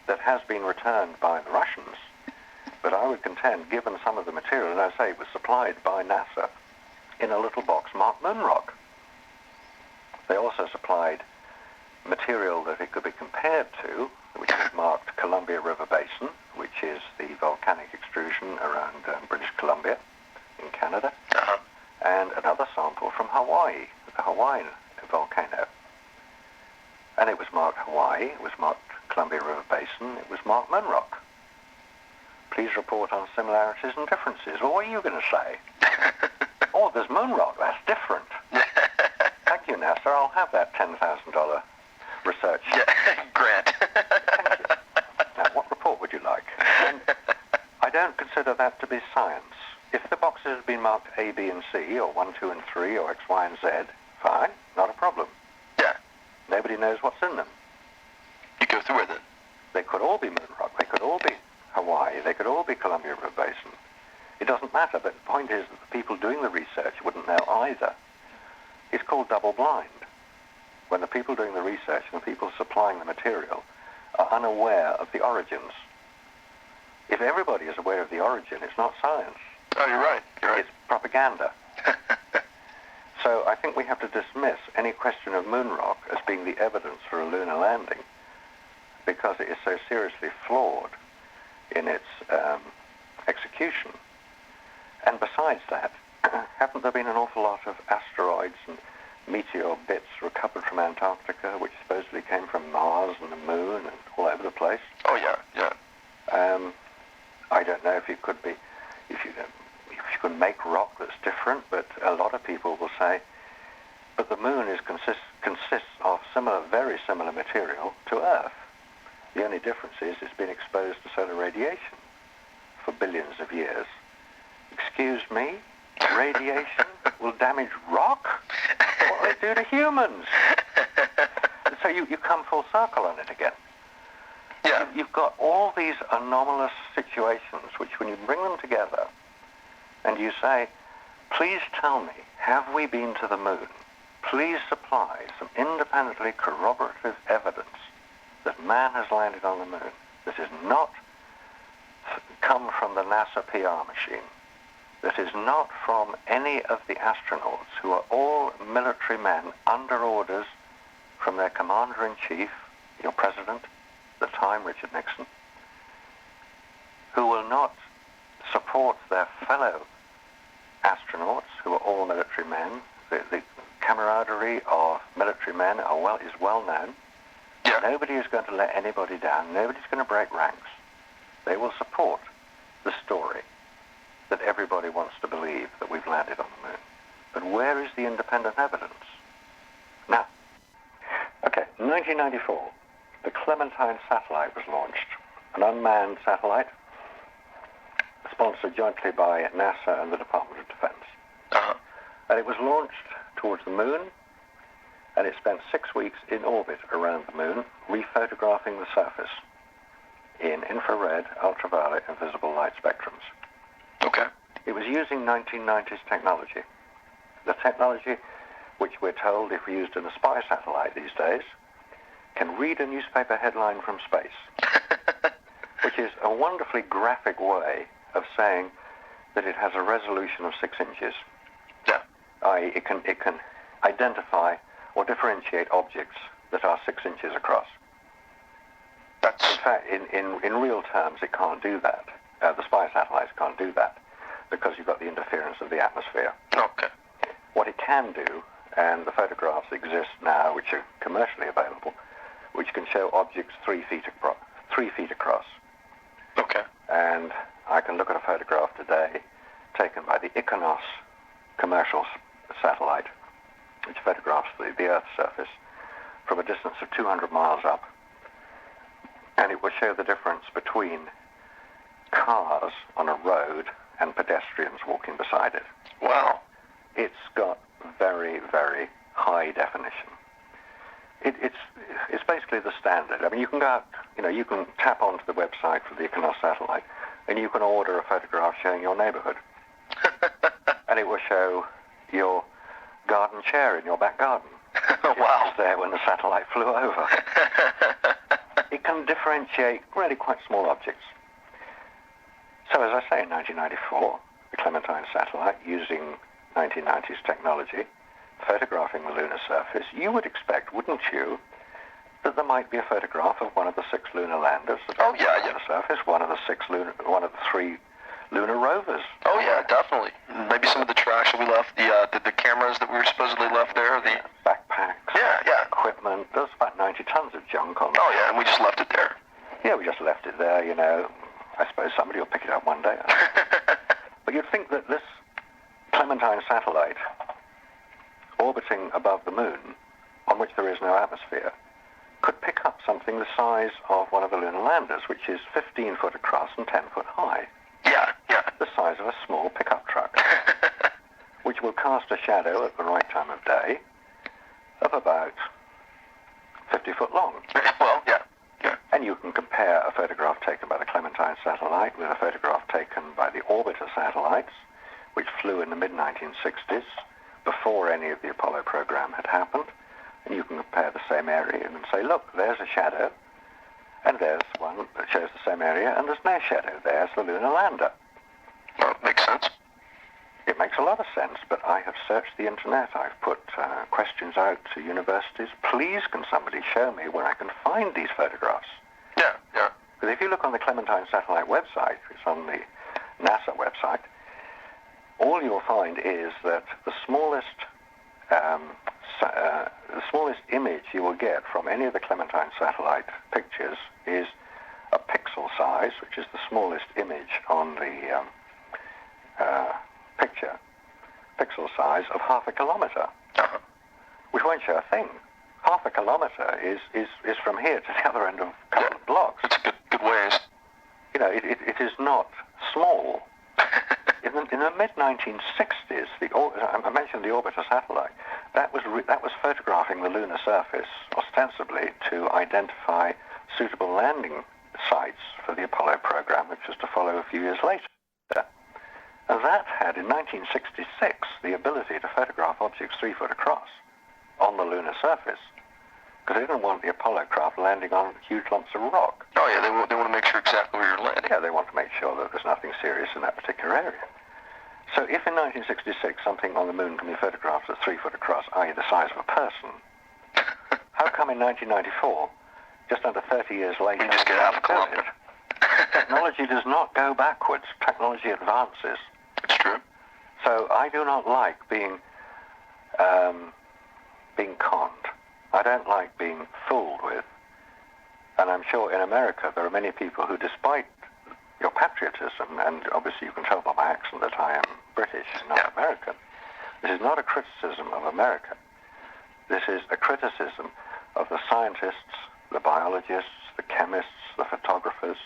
that has been returned by the Russians. But I would contend, given some of the material, and I say it was supplied by NASA in a little box marked Moon Rock. They also supplied material that it could be compared to, which was marked Columbia River Basin, which is the volcanic extrusion around British Columbia in Canada, and another sample from Hawaii, the Hawaiian volcano. And it was marked Hawaii, it was marked Columbia River Basin, it was marked Moon Rock. Please report on similarities and differences. Well, what are you going to say? Oh, there's Moon Rock, that's different. Thank you, NASA, I'll have that $10,000 research grant. Thank you. Now, what report would you like? And I don't consider that to be science. If the boxes have been marked A, B, and C, or 1, 2, and 3, or X, Y, and Z, fine, not a problem. Yeah. Nobody knows what's in them. You go through with it. They could all be Moon Rock, they could all be Hawaii, they could all be Columbia River Basin. It doesn't matter, but the point is that the people doing the research wouldn't know either. It's called double blind. When the people doing the research and the people supplying the material are unaware of the origins. If everybody is aware of the origin, it's not science. Oh, you're right. You're right. It's propaganda. So I think we have to dismiss any question of moon rock as being the evidence for a lunar landing because it is so seriously flawed in its execution. And besides that, haven't there been an awful lot of asteroids and meteor bits recovered from Antarctica, which supposedly came from Mars and the Moon and all over the place? Oh, yeah, yeah. I don't know if it could be, if you can make rock that's different, but a lot of people will say, but the Moon consists of very similar material to Earth. The only difference is it's been exposed to solar radiation for billions of years. Excuse me? Radiation will damage rock? What will it do to humans? So you come full circle on it again. Yeah. You've got all these anomalous situations which when you bring them together and you say, please tell me, have we been to the moon? Please supply some independently corroborative evidence that man has landed on the moon. This is not come from the NASA PR machine. That is not from any of the astronauts who are all military men under orders from their commander-in-chief, your president, at the time, Richard Nixon, who will not support their fellow astronauts who are all military men. The camaraderie of military men is well known. Yeah. Nobody is going to let anybody down. Nobody's going to break ranks. They will support the story that everybody wants to believe that we've landed on the moon. But where is the independent evidence? Now, okay, in 1994, the Clementine satellite was launched, an unmanned satellite sponsored jointly by NASA and the Department of Defense. Uh-huh. And it was launched towards the moon, and it spent 6 weeks in orbit around the moon, rephotographing the surface in infrared, ultraviolet, and visible light spectrums. Okay. It was using 1990s technology. The technology which we're told, if used in a spy satellite these days, can read a newspaper headline from space, which is a wonderfully graphic way of saying that it has a resolution of 6 inches. Yeah. i.e. it can identify or differentiate objects that are 6 inches across. That's... In fact, in real terms, it can't do that. The spy satellites can't do that because you've got the interference of the atmosphere. Okay. What it can do, and the photographs exist now, which are commercially available, which can show objects 3 feet across. Okay. And I can look at a photograph today taken by the Iconos commercial satellite, which photographs the Earth's surface from a distance of 200 miles up. And it will show the difference between cars on a road and pedestrians walking beside it. Wow. It's got very, very high definition. It's basically the standard. I mean, you can go out, you can tap onto the website for the Iconos satellite, and you can order a photograph showing your neighborhood. And it will show your garden chair in your back garden. Wow. It was there when the satellite flew over. It can differentiate really quite small objects. So as I say, in 1994, the Clementine satellite, using 1990s technology, photographing the lunar surface, you would expect, wouldn't you, that there might be a photograph of one of the 6 lunar landers that Oh, yeah, on the surface, one of the 3 lunar rovers. Oh yeah, definitely. Maybe some of the trash that we left, the cameras that we were supposedly left there, the Backpacks, yeah. equipment. There's about 90 tons of junk on there. Oh yeah, and we just left it there. Yeah, we just left it there, you know. I suppose somebody will pick it up one day. But you'd think that this Clementine satellite orbiting above the moon, on which there is no atmosphere, could pick up something the size of one of the lunar landers, which is 15 foot across and 10 foot high. Yeah. The size of a small pickup truck, which will cast a shadow at the right time of day of about 50 foot long. Well, yeah. And you can compare a photograph taken by the Clementine satellite with a photograph taken by the orbiter satellites, which flew in the mid-1960s, before any of the Apollo program had happened. And you can compare the same area and say, look, there's a shadow, and there's one that shows the same area, and there's no shadow. There's the lunar lander. Well, it makes sense. It makes a lot of sense, but I have searched the internet. I've put questions out to universities. Please, can somebody show me where I can find these photographs? Yeah. Because if you look on the Clementine satellite website, it's on the NASA website, all you'll find is that the smallest image you will get from any of the Clementine satellite pictures is a pixel size, which is the smallest image on the pixel size of half a kilometer, which won't show a thing. Half a kilometer is from here to the other end of a couple of blocks. It's good ways. You know, it is not small. In the mid-1960s, I mentioned the orbiter satellite. That was photographing the lunar surface ostensibly to identify suitable landing sites for the Apollo program, which was to follow a few years later. And that had, in 1966, the ability to photograph objects 3 foot across on the lunar surface, because they didn't want the Apollo craft landing on huge lumps of rock. Oh yeah, they want to make sure exactly where you're landing. Yeah, they want to make sure that there's nothing serious in that particular area. So if in 1966 something on the moon can be photographed at 3 foot across, i.e. the size of a person, how come in 1994, just under 30 years later, you just get half a kilometer? Technology does not go backwards. Technology advances. It's true. So I do not like being conned. I don't like being fooled with. And I'm sure in America there are many people who, despite your patriotism, and obviously you can tell by my accent that I am British, not American. This is not a criticism of America. This is a criticism of the scientists, the biologists, the chemists, the photographers,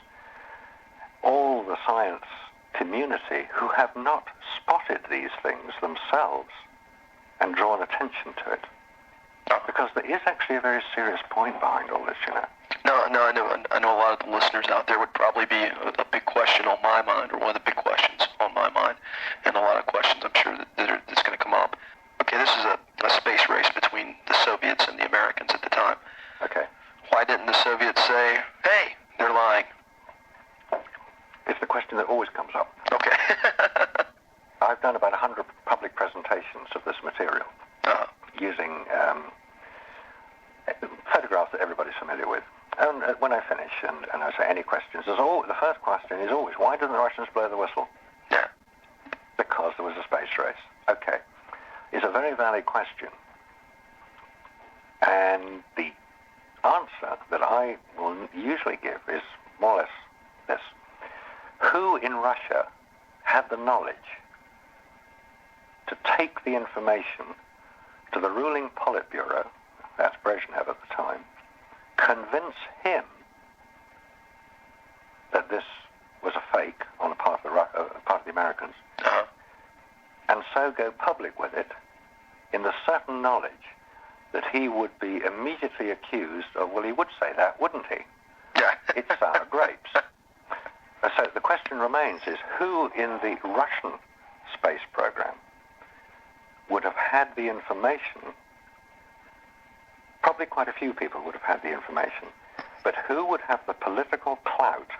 all the science community who have not spotted these things themselves and drawn attention to it. Because there is actually a very serious point behind all this, you know. No, I know a lot of the listeners out there would probably be a big question on my mind, or one of the big questions on my mind, and a lot of questions I'm sure that's going to come up. Okay, this is a space race between the Soviets and the Americans at the time. Okay. Why didn't the Soviets say, hey, they're lying? It's the question that always comes up. Okay. I've done about 100 public presentations of this material using photographs that everybody's familiar with. And when I finish and I say any questions, the first question is always, why didn't the Russians blow the whistle? Yeah. Because there was a space race. Okay. It's a very valid question. And the answer that I will usually give is more or less this. Who in Russia had the knowledge to take the information to the ruling Politburo, that's Brezhnev at the time, convince him that this was a fake on the part of the Americans, and so go public with it in the certain knowledge that he would be immediately accused of, well, he would say that, wouldn't he? Yeah. It's sour grapes. So the question remains is, who in the Russian space program would have had the information? Probably quite a few people would have had the information, but who would have the political clout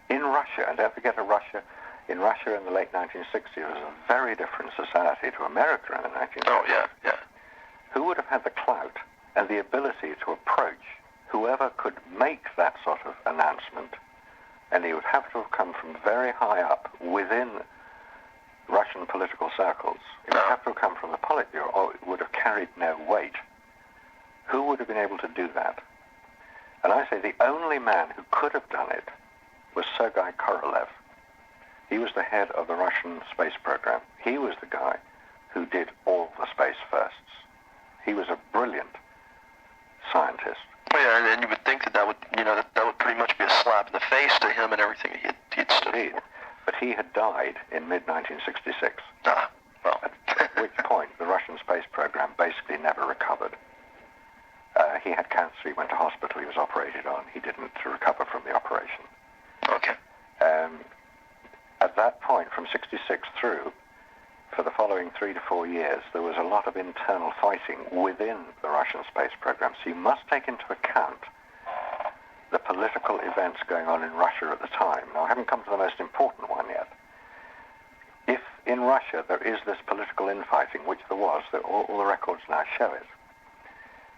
in Russia? And don't forget, in Russia in the late 1960s was a very different society to America in the 1960s. Oh, yeah. Who would have had the clout and the ability to approach whoever could make that sort of announcement, and he would have to have come from very high up within Russian political circles, it would have to have come from the Politburo, or it would have carried no weight. Who would have been able to do that? And I say the only man who could have done it was Sergei Korolev. He was the head of the Russian space program. He was the guy who did all the space firsts. He was a brilliant scientist. Well, yeah, and you would think that would, that would pretty much be a slap in the face to him and everything he'd stood for. But he had died in mid-1966. Well. At which point the Russian space program basically never recovered. He had cancer, he went to hospital, he was operated on. He didn't recover from the operation. Okay. At that point, from 66 through, for the following 3 to 4 years, there was a lot of internal fighting within the Russian space program. So you must take into account the political events going on in Russia at the time. Now, I haven't come to the most important one yet. If in Russia there is this political infighting, which there was, all the records now show it,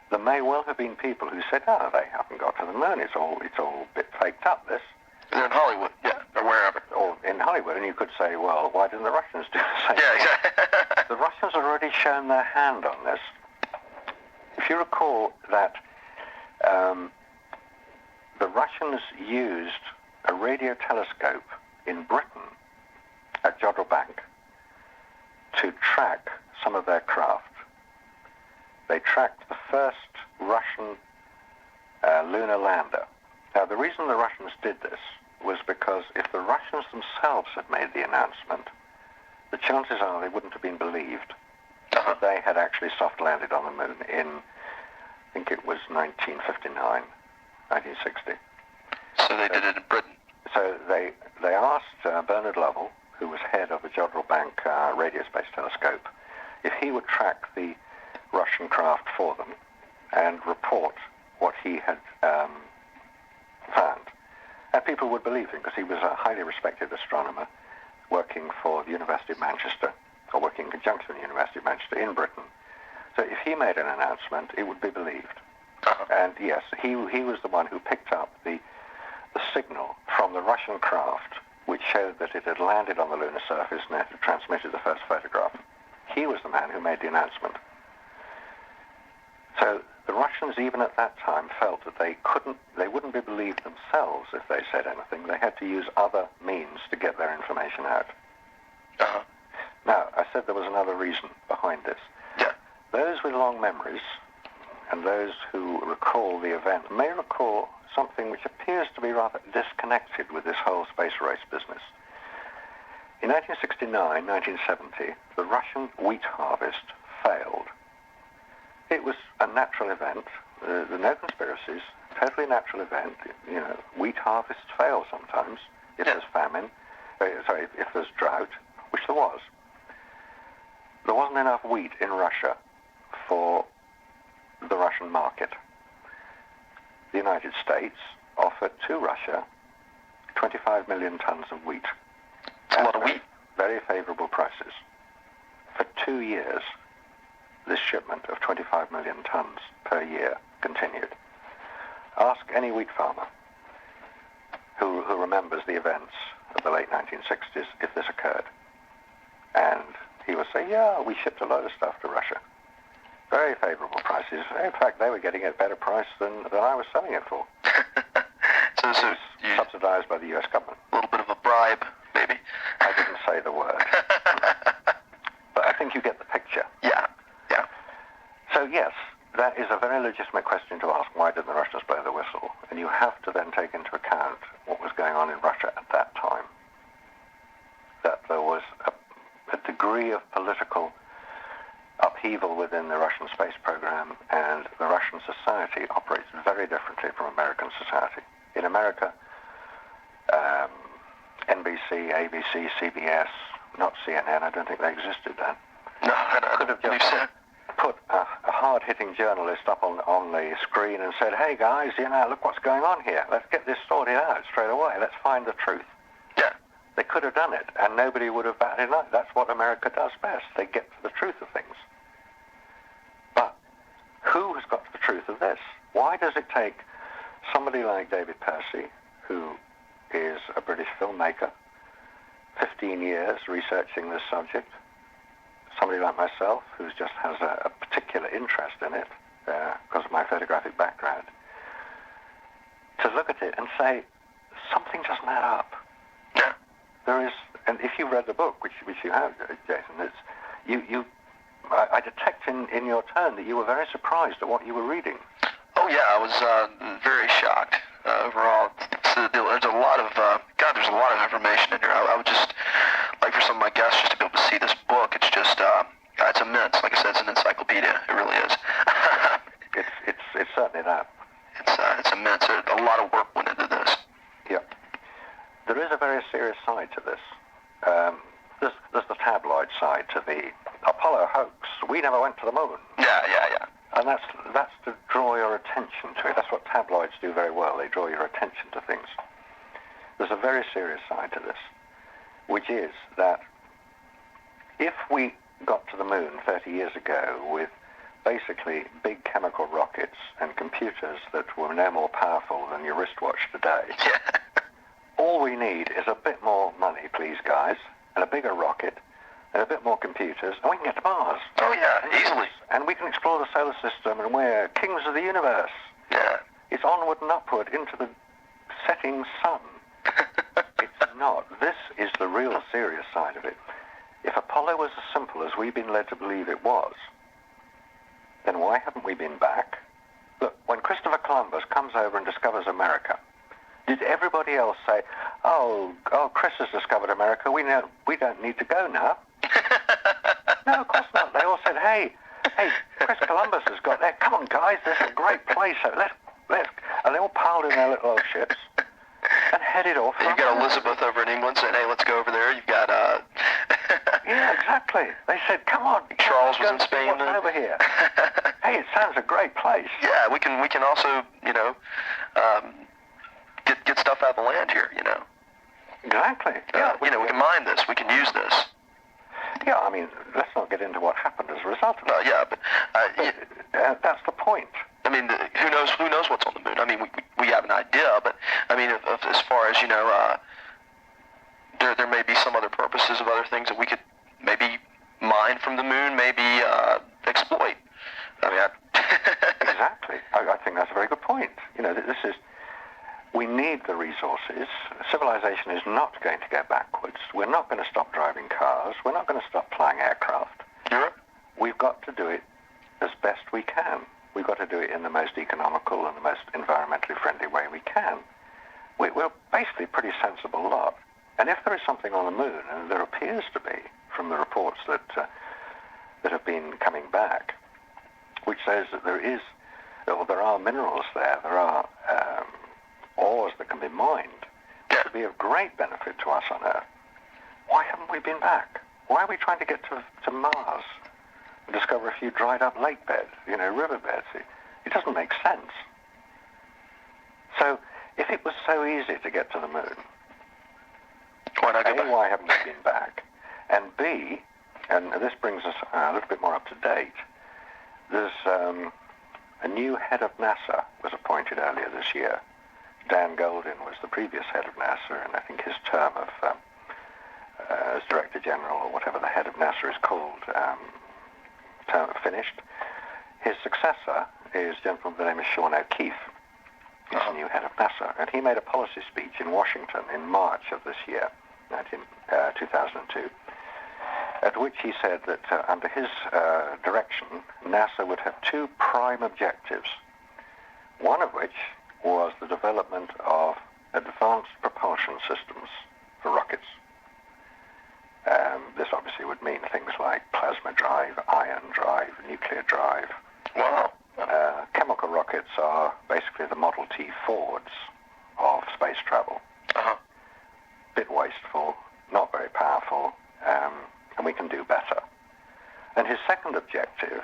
there may well have been people who said, they haven't got to the moon, it's all a bit faked up, this. And in Hollywood, yeah, or wherever. Or in Hollywood, and you could say, well, why didn't the Russians do the same? Yeah, exactly. The Russians had already shown their hand on this. If you recall that the Russians used a radio telescope in Britain at Jodrell Bank to track some of their craft. They tracked the first Russian lunar lander. Now, the reason the Russians did this was because if the Russians themselves had made the announcement, the chances are they wouldn't have been believed that they had actually soft landed on the moon in, I think it was 1959, 1960. So they did it in Britain. So they asked Bernard Lovell, who was head of the Jodrell Bank Radio Space Telescope, if he would track the Russian craft for them and report what he had found. And people would believe him because he was a highly respected astronomer working for the University of Manchester, or working in conjunction with the University of Manchester in Britain. So if he made an announcement, it would be believed. And yes, he was the one who picked up the signal from the Russian craft, which showed that it had landed on the lunar surface and it had transmitted the first photograph. He was the man who made the announcement. So the Russians, even at that time, felt that they wouldn't be believed themselves if they said anything. They had to use other means to get their information out. Now, I said there was another reason behind this. Yeah. Those with long memories and those who recall the event may recall something which appears to be rather disconnected with this whole space race business. In 1969, 1970, the Russian wheat harvest failed. It was a natural event. There are no conspiracies. Totally natural event. Wheat harvests fail sometimes if there's famine. If there's drought, which there was. There wasn't enough wheat in Russia for the Russian market. The United States offered to Russia 25 million tons of wheat. That's a lot of wheat. Very favorable prices. For 2 years, this shipment of 25 million tons per year continued. Ask any wheat farmer who remembers the events of the late 1960s if this occurred. And he would say, yeah, we shipped a load of stuff to Russia. Very favorable prices. In fact, they were getting it at a better price than I was selling it for. so subsidized by the U.S. government. A little bit of a bribe, maybe. I didn't say the word. But I think you get the picture. Yeah. So yes, that is a very legitimate question to ask. Why didn't the Russians blow the whistle? And you have to then take into account what was going on in Russia at that time. That there was a degree of political upheaval within the Russian space program, and the Russian society operates very differently from American society. In America, NBC, ABC, CBS, not CNN, I don't think they existed then. No, I could have just put a hard-hitting journalist up on the screen and said, hey guys, look what's going on here. Let's get this sorted out straight away. Let's find the truth. Yeah. They could have done it, and nobody would have batted an eye. That's what America does best. They get to the truth of things. But who has got to the truth of this? Why does it take somebody like David Percy, who is a British filmmaker, 15 years researching this subject. Somebody like myself, who just has a particular interest in it because of my photographic background, to look at it and say, something doesn't add up. Yeah. There is, and if you read the book, which you have, Jason, I detect in your tone that you were very surprised at what you were reading. Oh yeah, I was very shocked overall. There's a lot of there's a lot of information in here. I would just like for some of my guests just to be able to see this book. It's just it's immense. Like I said, it's an encyclopedia. It really is. It's certainly that. It's immense. A lot of work went into this. Yeah. There is a very serious side to this. There's the tabloid side to the Apollo hoax. We never went to the moon. Yeah. And that's to draw your attention to it. That's what tabloids do very well. They draw your attention to things. There's a very serious side to this, which is that if we got to the moon 30 years ago with basically big chemical rockets and computers that were no more powerful than your wristwatch today, all we need is a bit more money, please, guys, and a bigger rocket, and a bit more computers, and we can get to Mars. Oh yeah, easily. And we can explore the solar system, and we're kings of the universe. Yeah. It's onward and upward into the setting sun. It's not. This is the real serious side of it. If Apollo was as simple as we've been led to believe it was, then why haven't we been back? Look, when Christopher Columbus comes over and discovers America, did everybody else say, oh, Chris has discovered America, we don't need to go now? No, of course not. They all said, hey, Chris Columbus has got there. Come on, guys, this is a great place. So let's. And they all piled in their little old ships and headed off. You've got Elizabeth over in England saying, hey, let's go over there. You've got... Yeah, exactly. They said, come on. Charles was in Spain. What's over here? Hey, it sounds a great place. Yeah, we can also, get stuff out of the land here, Exactly. Yeah. We can mine this. We can use this. Yeah, I mean, let's not get into what happened as a result of it. Yeah, but that's the point. I mean, who knows what's on the moon? I mean, we have an idea, but I mean, as far as there may be some other purposes of other things that we could maybe mine from the moon, maybe exploit. I mean, Exactly. I think that's a very good point. We need the resources. Civilization is not going to go backwards. We're not going to stop driving cars. We're not going to stop flying aircraft. Europe? We've got to do it as best we can. We've got to do it in the most economical and the most environmentally friendly way we can. We're basically a pretty sensible lot. And if there is something on the moon, and there appears to be from the reports that have been coming back, which says that there are minerals there, there are ores that can be mined, which would be of great benefit to us on Earth. Why haven't we been back? Why are we trying to get to Mars and discover a few dried up lake beds, riverbeds? It doesn't make sense. So if it was so easy to get to the moon, why not go back? A, why haven't we been back? And B, and this brings us a little bit more up to date, there's a new head of NASA was appointed earlier this year. Dan Goldin was the previous head of NASA, and I think his term of as Director General, or whatever the head of NASA is called, term finished. His successor is a gentleman by the name of Sean O'Keefe. He's the new head of NASA, and he made a policy speech in Washington in March of this year, 2002, at which he said that under his direction, NASA would have two prime objectives, one of which was the development of advanced propulsion systems for rockets. This obviously would mean things like plasma drive, ion drive, nuclear drive. Wow. Chemical rockets are basically the Model T Fords of space travel. Bit wasteful, not very powerful, and we can do better. And his second objective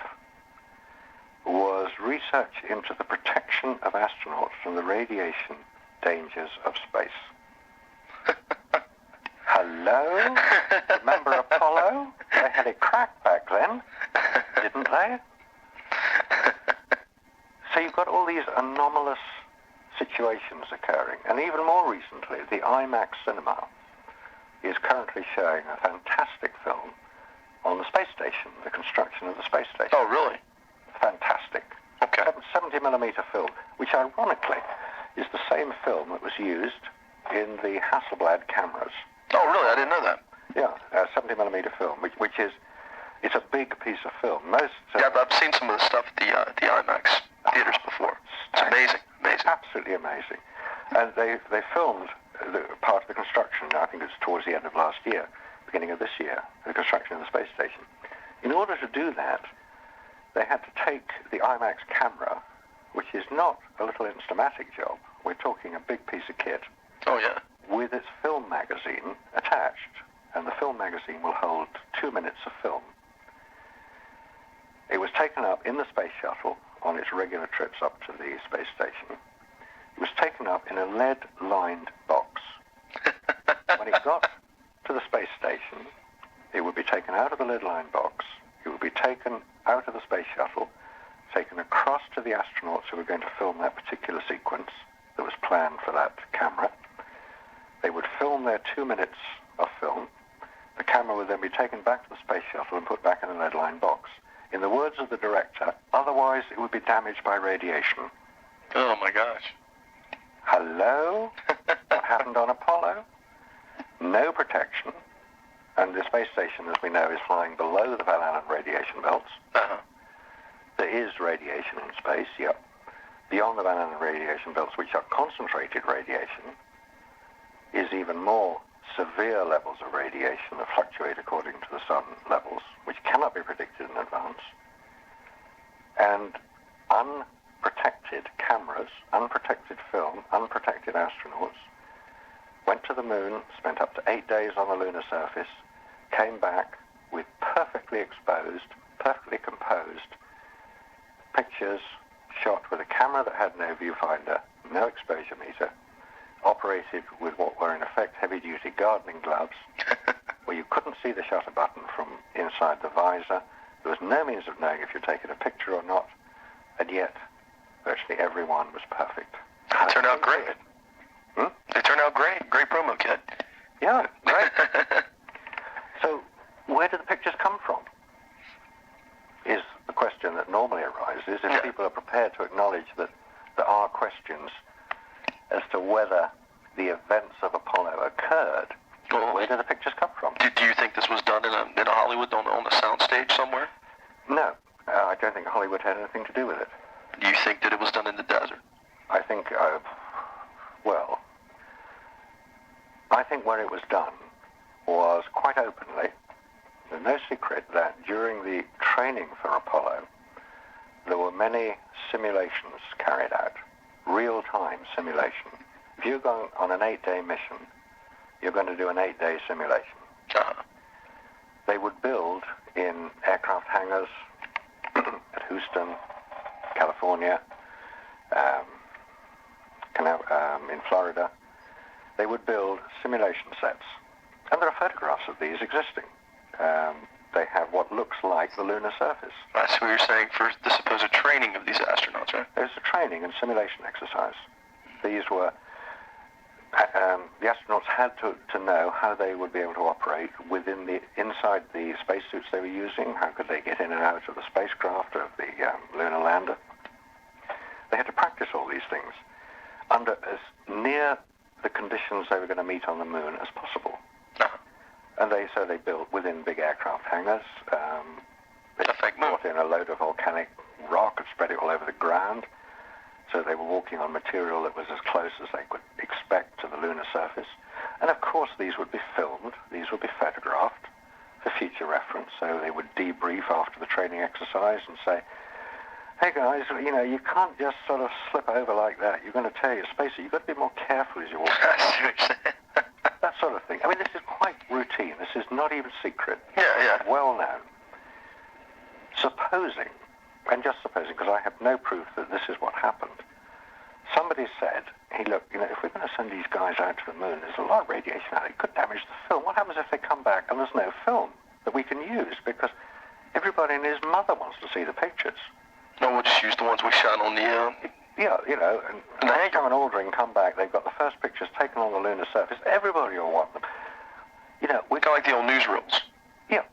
was research into the protection of astronauts from the radiation dangers of space. Hello? Remember Apollo? They had it cracked back then, didn't they? So you've got all these anomalous situations occurring. And even more recently, the IMAX cinema is currently showing a fantastic film on the space station, the construction of the space station. Oh, really? Fantastic. Okay. 70mm film, which ironically is the same film that was used in the Hasselblad cameras. Oh, really? I didn't know that. Yeah, 70mm film, which is, it's a big piece of film. Yeah, I've seen some of the stuff at the IMAX theaters before. It's amazing, amazing. Absolutely amazing. And they filmed part of the construction, I think it's towards the end of last year, beginning of this year, the construction of the space station. In order to do that, they had to take the IMAX camera, which is not a little Instamatic job. We're talking a big piece of kit. Oh, yeah. With its film magazine attached. And the film magazine will hold 2 minutes of film. It was taken up in the space shuttle on its regular trips up to the space station. It was taken up in a lead-lined box. When it got to the space station, it would be taken out of the lead-lined box. It would be taken out of the space shuttle, taken across to the astronauts who were going to film that particular sequence that was planned for that camera. They would film their 2 minutes of film. The camera would then be taken back to the space shuttle and put back in a lead-lined box. In the words of the director, otherwise it would be damaged by radiation. Oh, my gosh. Hello? What happened on Apollo? No protection. And the space station, as we know, is flying below the Van Allen radiation belts. Uh-huh. There is radiation in space, yep. Beyond the Van Allen radiation belts, which are concentrated radiation, is even more severe levels of radiation that fluctuate according to the sun levels, which cannot be predicted in advance. And unprotected cameras, unprotected film, unprotected astronauts went to the moon, spent up to 8 days on the lunar surface, came back with perfectly exposed, perfectly composed pictures shot with a camera that had no viewfinder, no exposure meter, operated with what were in effect heavy-duty gardening gloves, where you couldn't see the shutter button from inside the visor. There was no means of knowing if you'd taken a picture or not, and yet virtually everyone was perfect. They turned out great. Hmm? They turned out great. Great promo kit. Yeah, great. So where do the pictures come from? Is the question that normally arises if people are prepared to acknowledge that there are questions as to whether the events of Apollo occurred. Well, where do the pictures come from? Do you think this was done in a Hollywood on a soundstage somewhere? No, I don't think Hollywood had anything to do with it. Do you think that it was done in the desert? I think, I think where it was done was quite openly. There's no secret that during the training for Apollo, there were many simulations carried out, real-time simulation. If you're going on an 8-day mission, you're going to do an 8-day simulation. Uh-huh. They would build in aircraft hangars at Houston, California, in Florida. They would build simulation sets. And there are photographs of these existing. They have what looks like the lunar surface. That's what you're saying for the supposed training of these astronauts, right? There's a training and simulation exercise. These were, the astronauts had to know how they would be able to operate inside the spacesuits they were using. How could they get in and out of the spacecraft, of the lunar lander? They had to practice all these things under as near the conditions they were going to meet on the moon as possible. Uh-huh. And so they built within big aircraft hangars. They fake moon. brought in a load of volcanic rock and spread it all over the ground. So they were walking on material that was as close as they could expect to the lunar surface. And of course these would be filmed, these would be photographed for future reference. So they would debrief after the training exercise and say, hey guys, you can't just sort of slip over like that. You're going to tear your spacesuit. You've got to be more careful as you walk. That sort of thing. I mean, this is quite routine. This is not even secret. Yeah. Well known. Supposing, and just supposing, because I have no proof that this is what happened, somebody said, hey, look, if we're going to send these guys out to the moon, there's a lot of radiation out. It could damage the film. What happens if they come back and there's no film that we can use? Because everybody and his mother wants to see the pictures. No, we'll just use the ones we shot on the Yeah, you know, and next time an Aldrin come back, they've got the first pictures taken on the lunar surface. Everybody will want them. You know, Kind of like the old newsreels. yeah.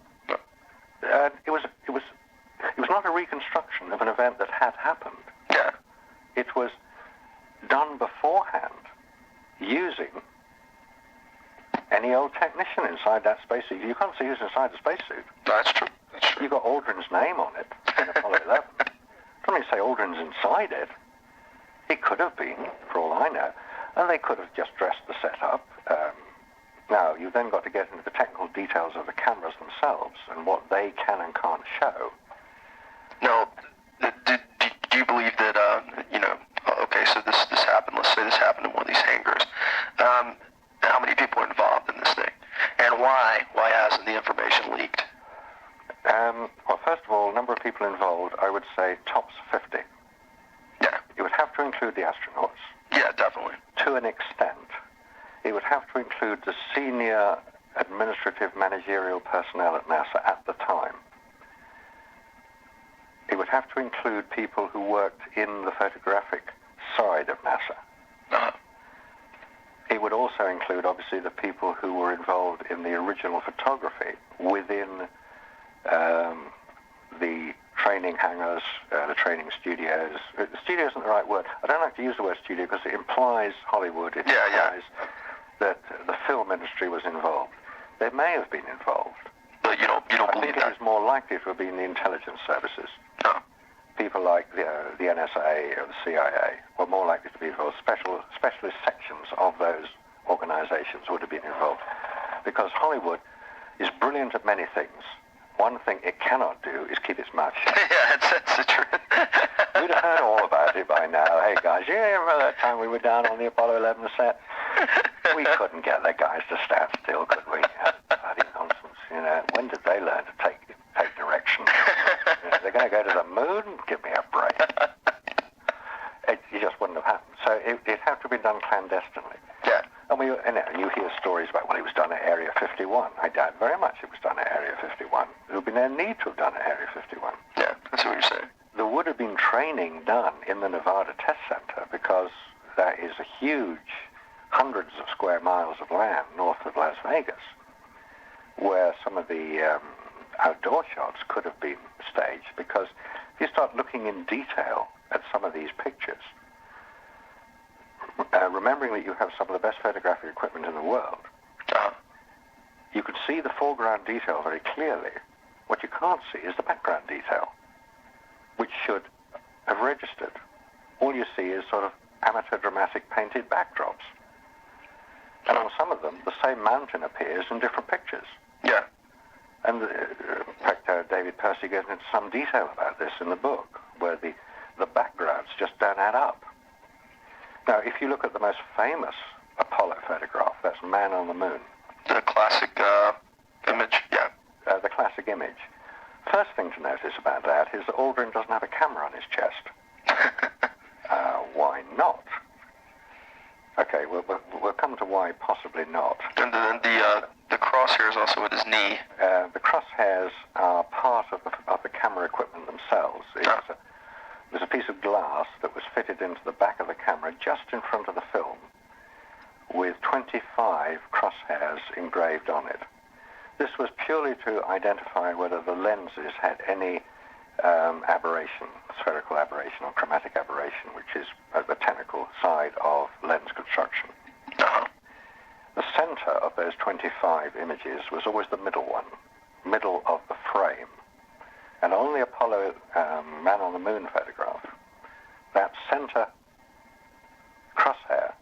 And it was not a reconstruction of an event that had happened. Yeah. It was done beforehand using any old technician inside that spacesuit. You can't see who's inside the spacesuit. That's true. That's true. You've got Aldrin's name on it in Apollo 11. Don't mean to say Aldrin's inside it. He could have been, for all I know, and they could have just dressed the setup. Now, you've then got to get into the technical details of the cameras themselves and what they can and can't show. Now, do you believe that, okay, so this happened, let's say this happened in one of these hangars. How many people are involved in this thing? And why hasn't the information leaked? Well, first of all, number of people involved, I would say tops 50. Yeah. It would have to include the astronauts. Yeah, definitely. To an extent. It would have to include the senior administrative managerial personnel at NASA at the time. It would have to include people who worked in the photographic side of NASA. Uh-huh. It would also include, obviously, the people who were involved in the original photography within the training hangars, the training studios. Studio isn't the right word. I don't like to use the word studio because it implies Hollywood. It implies that the film industry was involved. They may have been involved. But you don't I believe think that? it is more likely to have been the intelligence services. No. People like the NSA or the CIA were more likely to be involved. Specialist sections of those organizations would have been involved. Because Hollywood is brilliant at many things. One thing it cannot do is keep its mouth shut. Yeah, that's the truth. We'd have heard all about it by now. Hey, guys, you remember that time we were down on the Apollo 11 set? We couldn't get the guys to stand still, could we? Bloody nonsense, you know. When did they learn to take direction? You know, they're going to go to the moon? Give me a break. It just wouldn't have happened. So it had to be done clandestinely. Yeah. And you hear stories about, well, it was done at Area 51. I doubt very much it was done at Area 51. There would be no need to have done at Area 51. Yeah, that's what you're saying. There would have been training done in the Nevada Test Center because that is a huge, hundreds of square miles of land north of Las Vegas, where some of the outdoor shots could have been staged. Because if you start looking in detail at some of these pictures, remembering that you have some of the best photographic equipment in the world, you can see the foreground detail very clearly. What you can't see is the background detail, which should have registered. All you see is sort of amateur dramatic painted backdrops. And on some of them, the same mountain appears in different pictures. Yeah. And in fact, David Percy goes into some detail about this in the book, where the backgrounds just don't add up. Now, if you look at the most famous Apollo photograph, that's Man on the Moon. The classic image, yeah. The classic image. First thing to notice about that is that Aldrin doesn't have a camera on his chest. Why not? Okay, we'll come to why possibly not. And then the crosshairs also at his knee. The crosshairs are part of the camera equipment themselves. There's a piece of glass that was fitted into the back of the camera just in front of the film with 25 crosshairs engraved on it. This was purely to identify whether the lenses had any aberration, spherical aberration or chromatic aberration, which is the technical side of lens construction. Uh-huh. The center of those 25 images was always the middle one, middle of the frame. And on the Apollo Man on the Moon photograph, that center crosshair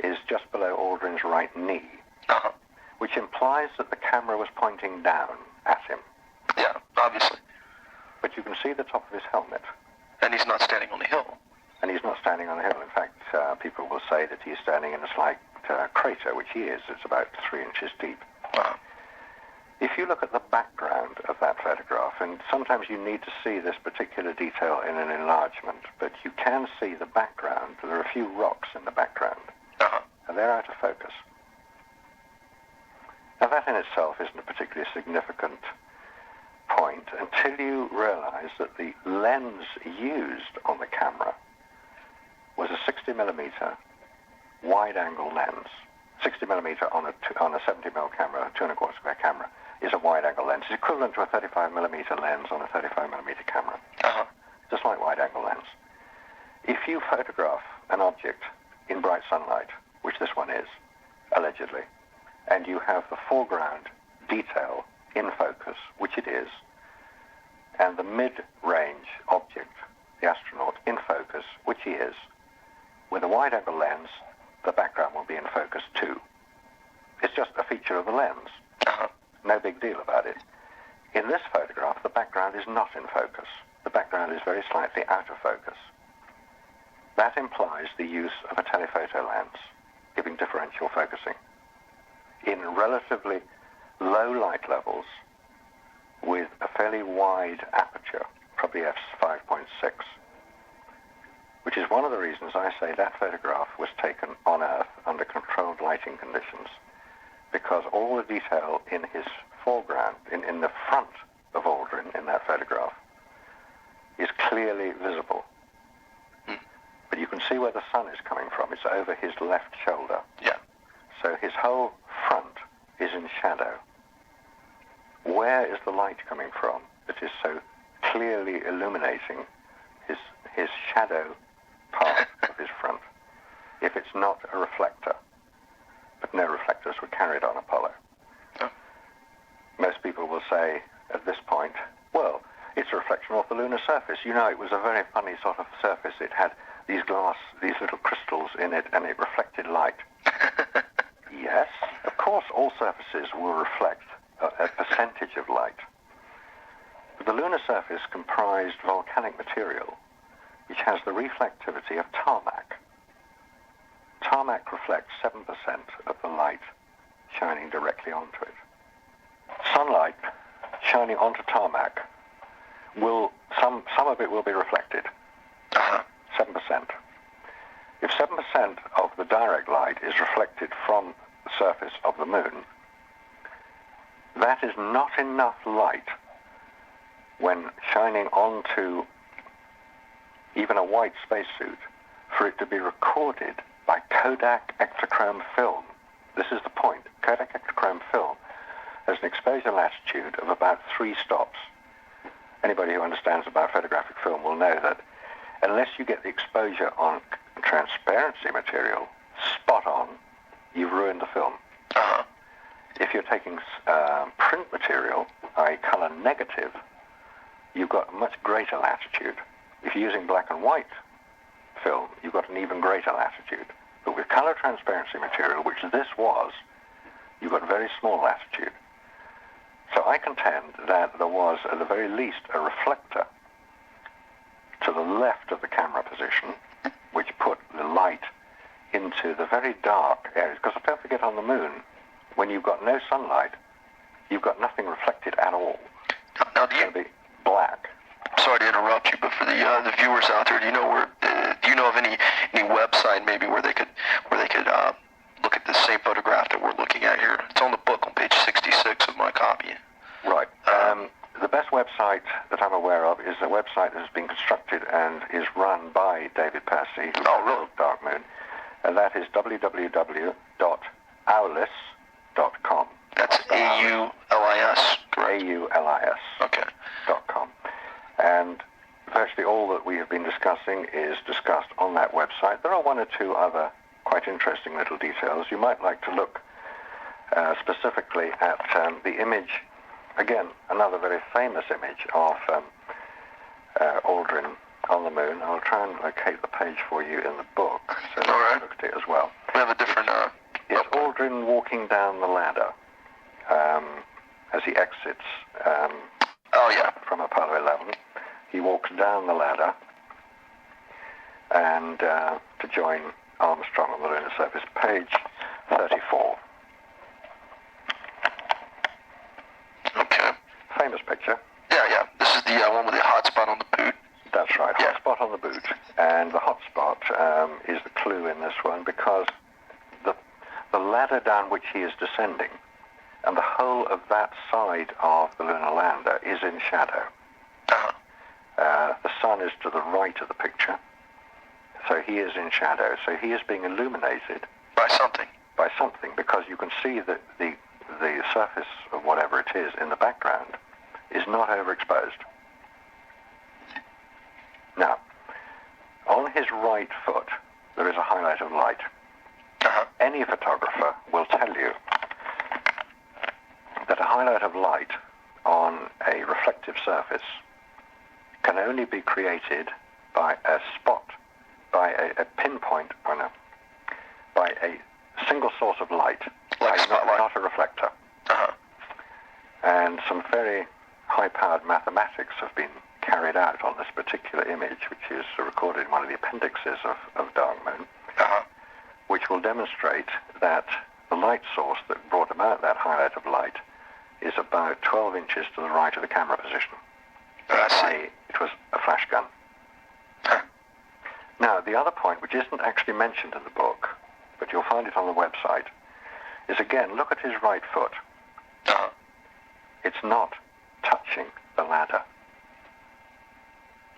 is just below Aldrin's right knee, which implies that the camera was pointing down at him. Yeah, obviously. But you can see the top of his helmet. And he's not standing on the hill. And he's not standing on the hill. In fact, people will say that he's standing in a slight crater, which he is. It's about 3 inches deep. Wow. If you look at the background of that photograph, and sometimes you need to see this particular detail in an enlargement, but you can see the background. There are a few rocks in the background, and they're out of focus. Now that in itself isn't a particularly significant point until you realize that the lens used on the camera was a 60mm wide-angle lens. 60mm on a 70mm camera, 2¼ square camera, is a wide-angle lens. It's equivalent to a 35mm lens on a 35mm camera, just like wide-angle lens. If you photograph an object in bright sunlight, which this one is, allegedly, and you have the foreground detail in focus, which it is, and the mid-range object, the astronaut, in focus, which he is, with a wide-angle lens, the background will be in focus too. It's just a feature of the lens. No big deal about it. In this photograph, the background is not in focus. The background is very slightly out of focus. That implies the use of a telephoto lens, giving differential focusing. In relatively low light levels, with a fairly wide aperture, probably f5.6, which is one of the reasons I say that photograph was taken on Earth under controlled lighting conditions, because all the detail in his foreground, in the front of Aldrin in that photograph, is clearly visible. But you can see where the sun is coming from. It's over his left shoulder. Yeah. So his whole front is in shadow. Where is the light coming from that is so clearly illuminating his shadow part of his front, if it's not a reflector? But no reflectors were carried on Apollo. Oh. Most people will say at this point, well, it's a reflection off the lunar surface. You know, it was a very funny sort of surface. It had these little crystals in it, and it reflected light. Yes, of course, all surfaces will reflect a percentage of light. But the lunar surface comprised volcanic material, which has the reflectivity of tarmac. Tarmac reflects 7% of the light shining directly onto it. Sunlight shining onto tarmac some of it will be reflected. 7%. If 7% of the direct light is reflected from the surface of the moon, that is not enough light when shining onto even a white spacesuit for it to be recorded by Kodak Ektachrome film. This is the point. Kodak Ektachrome film has an exposure latitude of about 3 stops. Anybody who understands about photographic film will know that unless you get the exposure on transparency material spot on, you've ruined the film. If you're taking print material, i.e. color negative, you've got a much greater latitude. If you're using black and white film, you've got an even greater latitude. But with color transparency material, which this was, you've got very small latitude. So I contend that there was, at the very least, a reflector to the left of the camera position, which put the light into the very dark areas. Because don't forget, on the moon, when you've got no sunlight, you've got nothing reflected at all. Now, it's going to be black. Sorry to interrupt you, but for the viewers out there, do you know of any website maybe where they could look at the same photograph that we're looking at here? It's on the book on page 66 of my copy. Right. The best website that I'm aware of is a website that has been constructed and is run by David Percy, who wrote Dark Moon, and that is www.aulis.com. That's A-U-L-I-S, correct? A-U-L-I-S. Okay. .com. And virtually all that we have been discussing is discussed on that website. There are 1 or 2 other quite interesting little details. You might like to look specifically at the image, again, another very famous image of Aldrin on the moon. I'll try and locate the page for you in the book, so you can look at it as well. We have a different... It's Aldrin walking down the ladder as he exits from Apollo 11. He walks down the ladder and to join Armstrong on the lunar surface. Page 34. Okay. Famous picture. Yeah. This is the one with the hot spot on the boot. That's right, hot spot on the boot. And the hot spot is the clue in this one, because the ladder down which he is descending and the whole of that side of the lunar lander is in shadow. The sun is to the right of the picture, So he is in shadow. So he is being illuminated By something. by something, because you can see that the surface of whatever it is in the background is not overexposed. Now, on his right foot, there is a highlight of light. Uh-huh. Any photographer will tell you that a highlight of light on a reflective surface can only be created by a spot, by a pinpoint, by a single source of light, Like a spotlight. not a reflector. Uh-huh. And some very high-powered mathematics have been carried out on this particular image, which is recorded in one of the appendixes of Dark Moon, Uh-huh. which will demonstrate that the light source that brought about that highlight of light is about 12 inches to the right of the camera position. I see. It was a flash gun. Huh. Now, the other point, which isn't actually mentioned in the book, but you'll find it on the website, is again, look at his right foot. Uh-huh. It's not touching the ladder.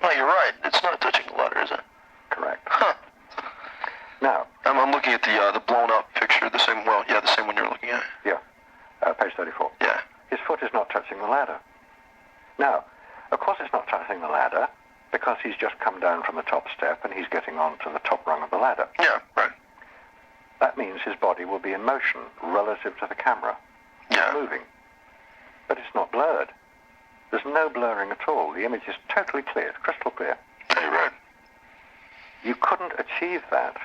Well, you're right. It's not touching the ladder, is it? Correct. Huh. Now, I'm looking at the blown up picture, the same one you're looking at. yeah, page 34. Yeah. His foot is not touching the ladder. Now, of course it's not touching the ladder because he's just come down from the top step and he's getting on to the top rung of the ladder. Yeah, right. That means his body will be in motion relative to the camera. Yeah. Moving. But it's not blurred. There's no blurring at all. The image is totally clear, it's crystal clear. You're right. You couldn't achieve that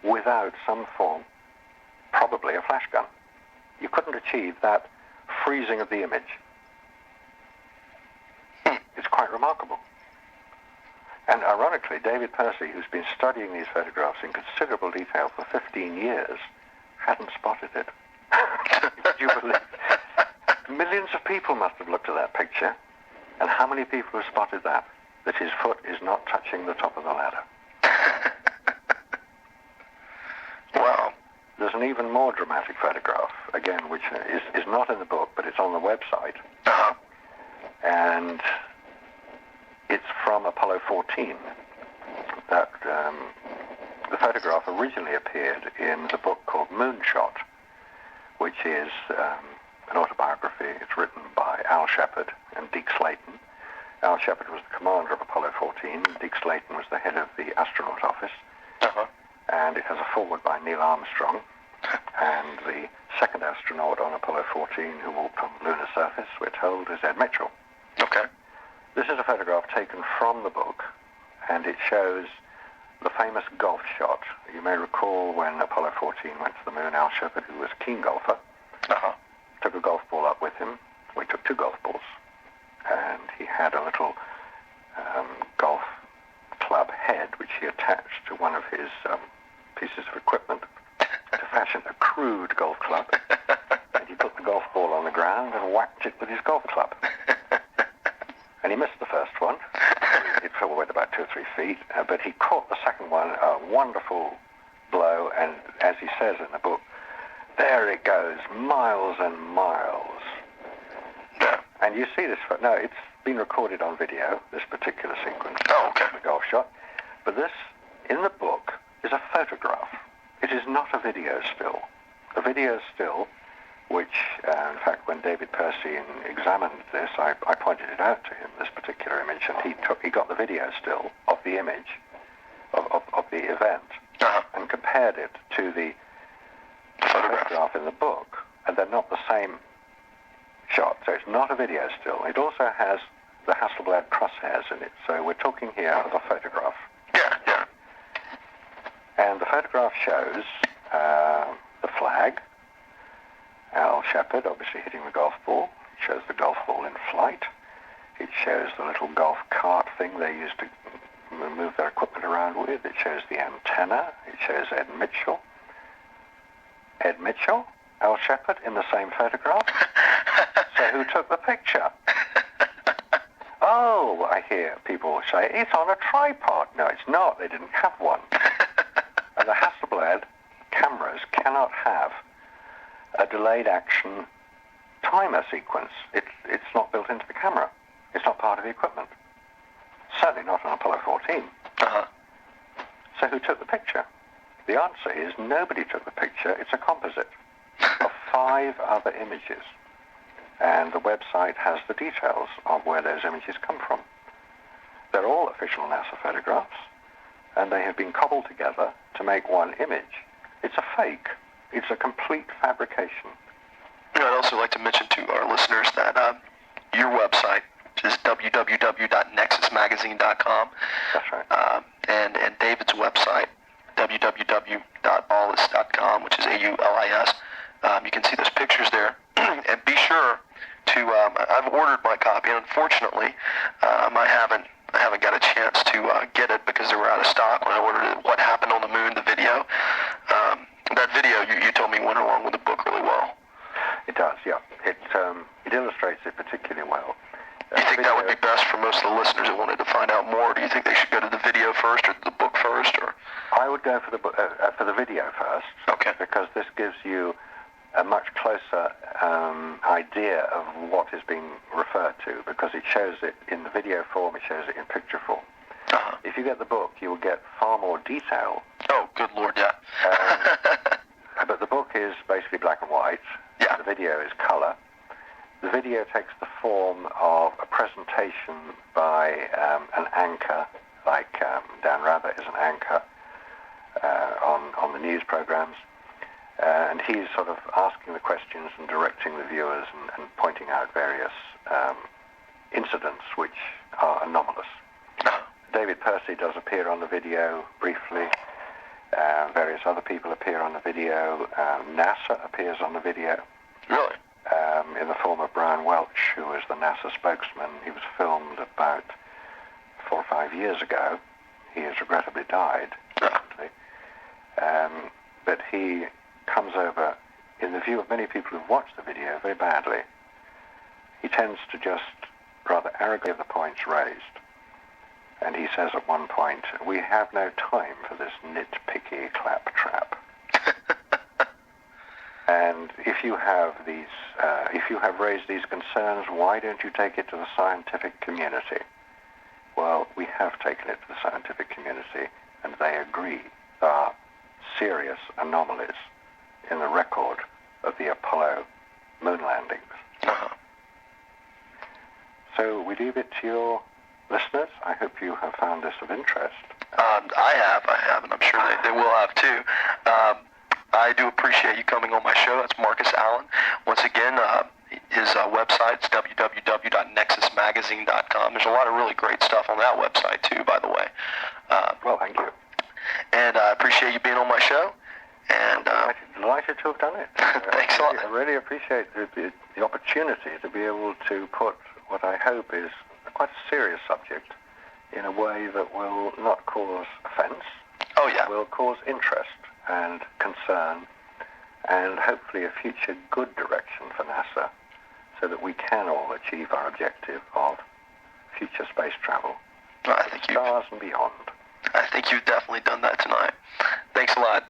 without some form, probably a flash gun. You couldn't achieve that freezing of the image. It's quite remarkable. And ironically, David Percy, who's been studying these photographs in considerable detail for 15 years, hadn't spotted it. Would you believe? Millions of people must have looked at that picture, and how many people have spotted that his foot is not touching the top of the ladder? Wow. There's an even more dramatic photograph, again, which is not in the book, but it's on the website. Uh-huh. And it's from Apollo 14. That the photograph originally appeared in the book called Moonshot, which is an autobiography. It's written by Al Shepard and Deke Slayton. Al Shepard was the commander of Apollo 14. Deke Slayton was the head of the astronaut office. Uh-huh. And it has a foreword by Neil Armstrong. And the second astronaut on Apollo 14 who walked on the lunar surface, we're told, is Ed Mitchell. Okay. This is a photograph taken from the book, and it shows the famous golf shot. You may recall when Apollo 14 went to the moon, Al Shepard, who was a keen golfer, Uh-huh. took a golf ball up with him. We took 2 golf balls, and he had a little golf club head which he attached to one of his pieces of equipment to fashion a crude golf club. And he put the golf ball on the ground and whacked it with his golf club. And he missed the first one. It fell away about 2 or 3 feet, but he caught the second one, a wonderful blow, and as he says in the book, there it goes, miles and miles. Yeah. And you see this, no, it's been recorded on video, this particular sequence, Oh, okay. the golf shot, but this, in the book, is a photograph. It is not a video still. A video still, which, in fact, when David Percy examined this, I pointed it out to him, this particular image, and he got the video still of the image, of the event, Uh-huh. and compared it to the photograph in the book, and they're not the same shot, so it's not a video still. It also has the Hasselblad crosshairs in it, so we're talking here of a photograph. Yeah, yeah. And the photograph shows the flag, Al Shepard obviously hitting the golf ball. It shows the golf ball in flight. It shows the little golf cart thing they used to move their equipment around with. It shows the antenna. It shows Ed Mitchell. Ed Mitchell, Al Shepard in the same photograph. So who took the picture? Oh, I hear people say, it's on a tripod. No, it's not. They didn't have one. And the Hasselblad cameras cannot have a delayed action timer sequence. It's not built into the camera. It's not part of the equipment. Certainly not on Apollo 14. Uh-huh. So who took the picture? The answer is nobody took the picture. It's a composite of 5 other images. And the website has the details of where those images come from. They're all official NASA photographs, and they have been cobbled together to make one image. It's a fake. It's a complete fabrication. I'd also like to mention to our listeners that your website is www.nexusmagazine.com. That's right. And David's website, www.aulis.com, which is AULIS. You can see those pictures there. And be sure to, I've ordered my copy, and unfortunately, I haven't got a chance to get it because they were out of stock when I ordered it. What Happened on the Moon, the video. That video, you told me, went along with the book really well. It does, yeah. It illustrates it particularly well. Do you think that would be best for most of the listeners that wanted to find out more? Do you think they should go to the video first or the book first? Or I would go for the video first. Okay. Because this gives you a much closer idea of what is being referred to, because it shows it in the video form, it shows it in picture form. Uh-huh. If you get the book, you will get far more detail. Oh, good Lord, yeah. But the book is basically black and white. Yeah. The video is color. The video takes the form of a presentation by an anchor, like Dan Rather is an anchor on the news programs. And he's sort of asking the questions and directing the viewers and pointing out various incidents which are anomalous. David Percy does appear on the video briefly. Various other people appear on the video. NASA appears on the video. Really? In the form of Brian Welch, who was the NASA spokesman. He was filmed about 4 or 5 years ago. He has regrettably died recently. But he comes over, in the view of many people who've watched the video, very badly. He tends to just rather arrogantly give the points raised. And he says at one point, "We have no time for this nitpicky claptrap." And if you have raised these concerns, why don't you take it to the scientific community? Well, we have taken it to the scientific community, and they agree there are serious anomalies in the record of the Apollo moon landings. Uh-huh. So we leave it to your listeners. I hope you have found this of interest. I have, and I'm sure they will have too. I do appreciate you coming on my show. That's Marcus Allen. Once again, his website is www.nexusmagazine.com. There's a lot of really great stuff on that website too, by the way. Well, thank you. And I appreciate you being on my show. And delighted to have done it. Thanks a lot. I really appreciate the opportunity to be able to put what I hope is quite a serious subject in a way that will not cause offense. Oh, yeah. Will cause interest and concern and hopefully a future good direction for NASA so that we can all achieve our objective of future space travel. I think stars and beyond. I think you've definitely done that tonight. Thanks a lot.